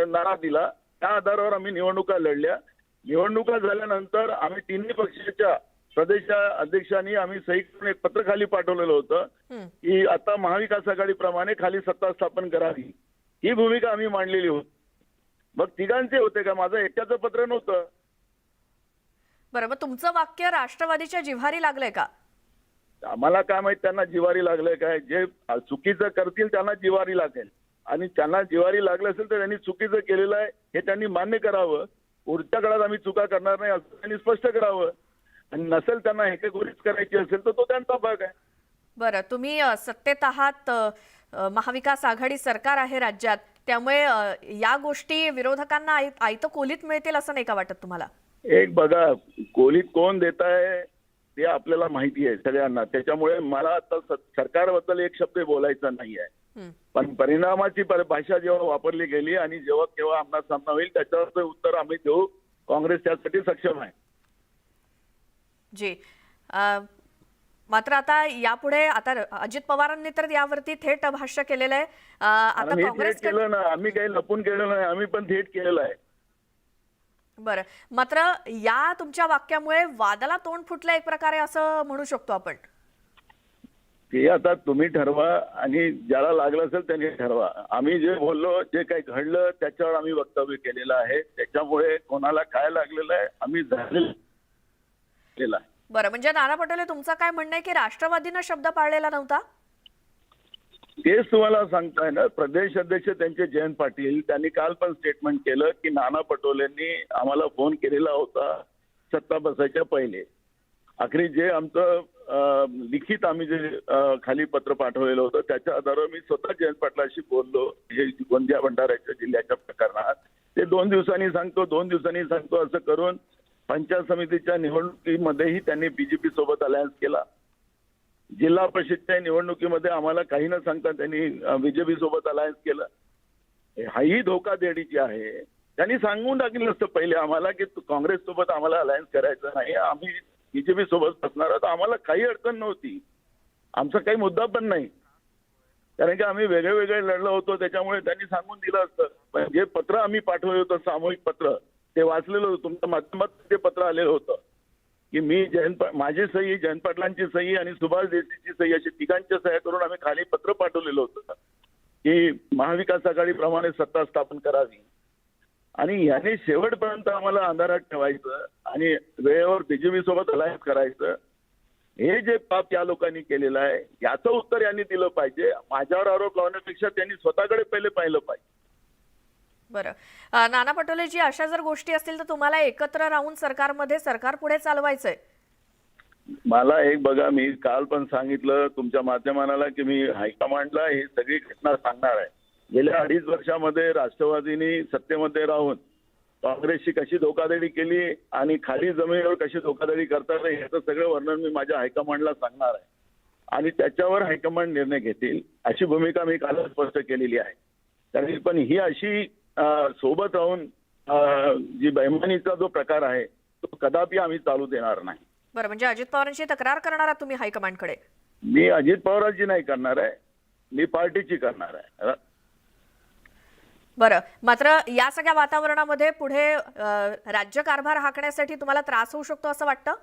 नारा दिला. त्या आधारावर आम्ही निवडणुका लढल्या. निवडणुका झाल्यानंतर आम्ही तिन्ही पक्षाच्या प्रदेश अध्यक्षांनी आम्ही सही करून एक पत्र खाली पाठवलेलं होतं की आता महाविकास आघाडीप्रमाणे खाली सत्ता स्थापन करावी. ही भूमिका आम्ही मांडलेली होती. मग तिघांचे होते का, माझं एकट्याचं पत्र नव्हतं. बरं, मग तुमचं वाक्य राष्ट्रवादीच्या जिव्हारी लागलंय का? आम्हाला काय माहित त्यांना जिवारी लागलंय काय. जे चुकीचं करतील त्यांना जिवारी लागेल, आणि त्यांना जिवारी लागलं असेल तर त्यांनी चुकीचं केलेलं आहे हे त्यांनी मान्य करावं. पुढच्या काळात आम्ही चुका करणार नाही असं त्यांनी स्पष्ट करावं. आणि नसेल त्यांना हेकेखोरीच करायची असेल तर तो त्यांचा भाग आहे. बरं, तुम्ही सत्तेत आहात, महाविकास आघाडी सरकार आहे राज्यात, त्यामुळे या गोष्टी विरोधकांना आयतं कोलीत मिळतील असं नाही का वाटत तुम्हाला? एक बघा, कोलीत कोण देत आहे ते आपल्याला माहिती आहे सगळ्यांना. त्याच्यामुळे मला आता सरकारबद्दल एक शब्द बोलायचा नाही आहे. पण परिणामाची भाषा जेव्हा वापरली गेली आणि जेव्हा केव्हा आमना सामना होईल त्याच्यावरचं उत्तर आम्ही देऊ. काँग्रेस त्यासाठी सक्षम आहे. जी, मात्र आता यापुढे आता अजित पवारांनी तर यावरती थेट भाष्य केलेलं आहे. आता आम्ही काँग्रेस थेट केलं ना, आम्ही काही लपून केलं नाही, आम्ही पण थेट केलेलं आहे. बरं, मात्र या तुमच्या वाक्यामुळे वादाला तोंड फुटलं एक प्रकारे असं म्हणू शकतो आपण. ते आता तुम्ही ठरवा आणि ज्याला लागलं असेल त्यांनी ठरवा. आम्ही जे बोललो, जे काही घडलं त्याच्यावर आम्ही वक्तव्य केलेलं आहे. त्याच्यामुळे कोणाला काय लागलेलं आहे आम्ही झालेलं आहे. बरं, म्हणजे नाना पटोले तुमचं काय म्हणणं आहे की राष्ट्रवादीनं शब्द पाळलेला नव्हता? तेच तुम्हाला सांगताय ना, प्रदेश अध्यक्ष त्यांचे जयंत पाटील त्यांनी काल पण स्टेटमेंट केलं की नाना पटोलेंनी आम्हाला फोन केलेला होता सत्ता बसायच्या पहिले. अखेरी जे आमचं लिखित आम्ही जे खाली पत्र पाठवलेलं होतं त्याच्या आधारावर मी स्वतः जयंत पाटलाशी बोललो. हे गोंदिया भंडाऱ्याच्या जिल्ह्याच्या प्रकरणात ते 2 दिवसांनी सांगतो असं करून पंचायत समितीच्या निवडणुकीमध्येही त्यांनी बीजेपी सोबत अलायन्स केला. जिल्हा परिषदच्या निवडणुकीमध्ये आम्हाला काही न सांगता त्यांनी बीजेपी सोबत अलायन्स केलं. हाही धोकादेडीची आहे. त्यांनी सांगून टाकलं असतं पहिले आम्हाला की काँग्रेस सोबत आम्हाला अलायन्स करायचं नाही, आम्ही बीजेपी सोबत बसणार आहोत. आम्हाला काही अडचण नव्हती, आमचा काही मुद्दा पण नाही, कारण की आम्ही वेगळे लढलो होतो. त्याच्यामुळे त्यांनी सांगून दिलं असतं. पण जे पत्र आम्ही पाठवलं होतं सामूहिक पत्र ते वाचलेलं होतं. तुमच्या माध्यमात ते पत्र आलेलं होतं की मी माझी सही, जयंत पाटलांची सही आणि सुभाष देसाईची सही अशी तिघांच्या सह्या करून आम्ही खाली पत्र पाठवलेलं होतं की महाविकास आघाडीप्रमाणे सत्ता स्थापन करावी. आणि याने शेवटपर्यंत आम्हाला अंधारात ठेवायचं आणि वेळेवर बीजेपी सोबत अलायन्स करायचं. हे जे पाप या लोकांनी केलेलं आहे याचं उत्तर यांनी दिलं पाहिजे. माझ्यावर आरोप लावण्यापेक्षा त्यांनी स्वतःकडे पहिले पाहिलं पाहिजे. बरं, नाना पटोलेजी, अशा जर गोष्टी असतील तर तुम्हाला एकत्र राहून सरकार पुढे चालवायचंय. मला एक बघा, मी काल पण सांगितलं तुमच्या माध्यमाला की मी हायकमांडला ही सगळी घटना सांगणार आहे. गेल्या 2.5 वर्षामध्ये राष्ट्रवादीने सत्तेमध्ये राहून काँग्रेसची कशी धोकाधडी केली आणि खाली जमिनीवर कशी धोकाधडी करतात याचं सगळं वर्णन मी माझ्या हायकमांडला सांगणार आहे आणि त्याच्यावर हायकमांड निर्णय घेतील अशी भूमिका मी कालच स्पष्ट केलेली आहे. तरी पण ही अशी सोबत राहून जी बेईमानीचा जो प्रकार आहे तो कदापि आम्ही चालू देणार नाही. बरं, म्हणजे अजित पवारांची तक्रार करणार आहात तुम्ही हायकमांडकडे? मी अजित पवारांची नाही करणार आहे, मी पार्टीची करणार आहे. बरं, मात्र या सगळ्या वातावरणामध्ये पुढे राज्यकारभार हाकण्यासाठी तुम्हाला त्रास होऊ शकतो असं वाटतं?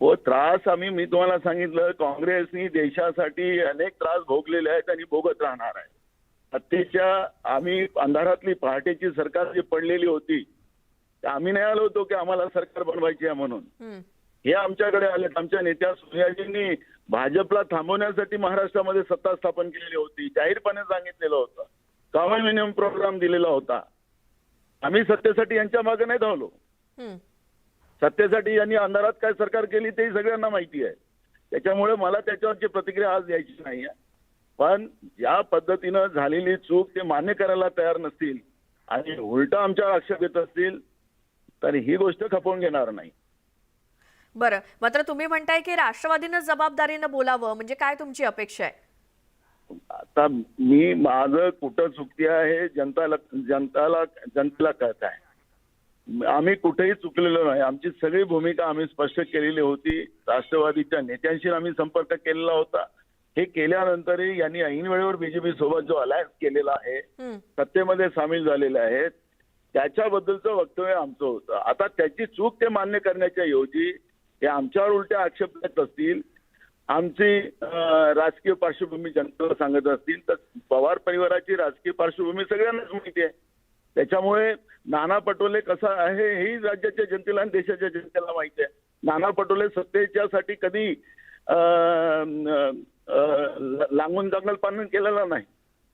हो, त्रास मी तुम्हाला सांगितलं, काँग्रेसनी देशासाठी अनेक त्रास भोगलेले आहेत आणि भोगत राहणार आहे. सत्तेच्या आम्ही अंधारातली पहाटेची सरकार जी पडलेली होती आम्ही नाही आलो होतो की आम्हाला सरकार बनवायची आहे म्हणून. हे आमच्याकडे आले. आमच्या नेत्या सोनियाजींनी भाजपला थांबवण्यासाठी महाराष्ट्रामध्ये सत्ता स्थापन केलेली होती, जाहीरपणे सांगितलेलं होतं, कॉमन मिनिमम प्रोग्राम दिलेला होता. आम्ही सत्तेसाठी यांच्या मागे नाही धावलो. सत्तेसाठी यांनी अंधारात काय सरकार केली ते सगळ्यांना माहिती आहे. त्याच्यामुळे मला त्याच्यावरची प्रतिक्रिया आज द्यायची नाही आहे. पण ज्या पद्धतीनं झालेली चूक ते मान्य करायला तयार नसतील आणि उलटा आमच्यावर आक्षेप येत असतील तर ही गोष्ट खपवून घेणार नाही. बरं, मात्र तुम्ही म्हणताय की राष्ट्रवादीनं जबाबदारीनं बोलावं, म्हणजे काय तुमची अपेक्षा आहे? आता माझं कुठं चुकती आहे जनतेला कळत आहे. आम्ही कुठेही चुकलेलो नाही. आमची सगळी भूमिका आम्ही स्पष्ट केलेली होती. राष्ट्रवादीच्या नेत्यांशी आम्ही संपर्क केलेला होता. हे केल्यानंतरही यांनी ऐन वेळेवर बीजेपी सोबत जो अलायन्स केलेला आहे, सत्तेमध्ये सामील झालेले आहेत, त्याच्याबद्दलचं वक्तव्य आमचं होतं. आता त्याची चूक ते मान्य करण्याच्या ऐवजी ते आमच्यावर उलटे आक्षेप देत असतील, आमची राजकीय पार्श्वभूमी जनतेला सांगत असतील, तर पवार परिवाराची राजकीय पार्श्वभूमी सगळ्यांनाच माहिती आहे. त्याच्यामुळे नाना पटोले कसा आहे हेही राज्याच्या जनतेला आणि देशाच्या जनतेला माहिती आहे. नाना पटोले सत्तेच्यासाठी कधी लागून जंगल पालन केलेला नाही.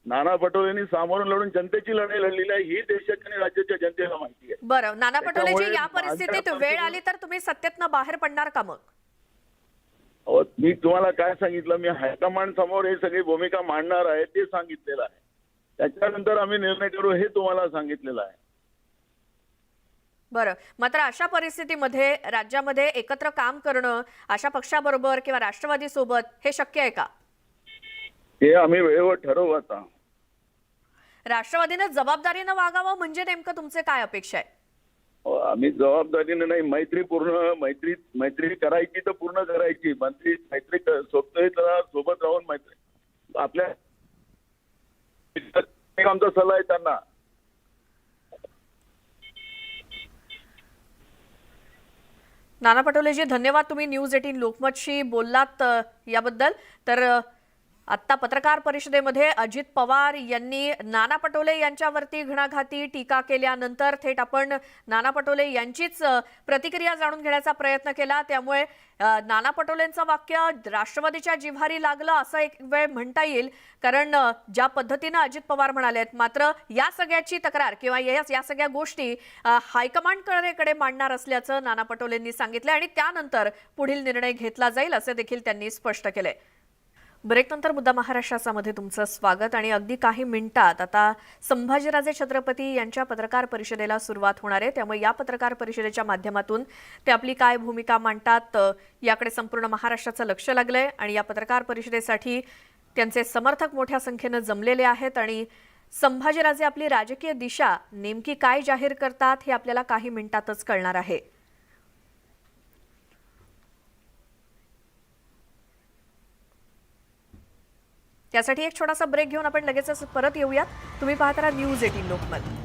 नाना पटोलेंनी सामोरून लढून जनतेची लढाई लढलेली आहे, ही देशाच्या आणि राज्याच्या जनतेला माहिती आहे. बरं, नाना पटोलेजी, या त्याच्यामुळे परिस्थितीत वेळ आली तर तुम्ही सत्तेतनं बाहेर पडणार का मग? अहो, मी तुम्हाला काय सांगितलं, मी हायकमांड समोर हे सगळी भूमिका मांडणार आहे ते सांगितलेलं आहे. त्याच्यानंतर आम्ही निर्णय करू हे तुम्हाला सांगितलेलं आहे. बरं, मात्र अशा परिस्थितीमध्ये राज्यामध्ये एकत्र काम करणं अशा पक्षाबरोबर किंवा राष्ट्रवादी सोबत हे शक्य आहे का? हे आम्ही वेळेवर ठरवू. आता राष्ट्रवादीनं जबाबदारीनं वागावं म्हणजे नेमकं तुमचे काय अपेक्षा आहे? आम्ही जबाबदारीने नाही, मैत्री करायची तर पूर्ण करायची. मैत्री सोबत राहून मैत्री आपल्या आमचा सल्ला आहे त्यांना. नाना पटोलेजी, धन्यवाद. तुम्ही न्यूज 18 लोकमतशी बोललात याबद्दल. तर आत्ता पत्रकार परिषदेमध्ये अजित पवार यांनी नाना पटोले यांच्यावरती घणाघाती टीका केल्यानंतर थेट आपण नाना पटोले यांचीच प्रतिक्रिया जाणून घेण्याचा प्रयत्न केला. त्यामुळे नाना पटोलेंचं वाक्य राष्ट्रवादीच्या जिव्हारी लागलं असं एक वेळ म्हणता येईल, कारण ज्या पद्धतीनं अजित पवार म्हणालेत. मात्र या सगळ्याची तक्रार किंवा या सगळ्या गोष्टी हायकमांडकडे मांडणार असल्याचं नाना पटोलेंनी सांगितलं आणि त्यानंतर पुढील निर्णय घेतला जाईल असे देखील त्यांनी स्पष्ट केले. ब्रेकनंतर मुद्दा महाराष्ट्राचा मध्ये तुमचं स्वागत. आणि अगदी काही मिनिटात आता संभाजीराजे छत्रपती यांच्या पत्रकार परिषदेला सुरुवात होणार आहे. त्यामुळे या पत्रकार परिषदेच्या माध्यमातून ते आपली काय भूमिका मांडतात याकडे संपूर्ण महाराष्ट्राचं लक्ष लागलंय. आणि या पत्रकार परिषदेसाठी त्यांचे समर्थक मोठ्या संख्येनं जमलेले आहेत आणि संभाजीराजे आपली राजकीय दिशा नेमकी काय जाहीर करतात हे आपल्याला काही मिनिटातच कळणार आहे. त्यासाठी एक छोटासा ब्रेक घेऊन आपण लगेचच परत येऊयात. तुम्ही पाहत राहा न्यूज 18 लोकमत.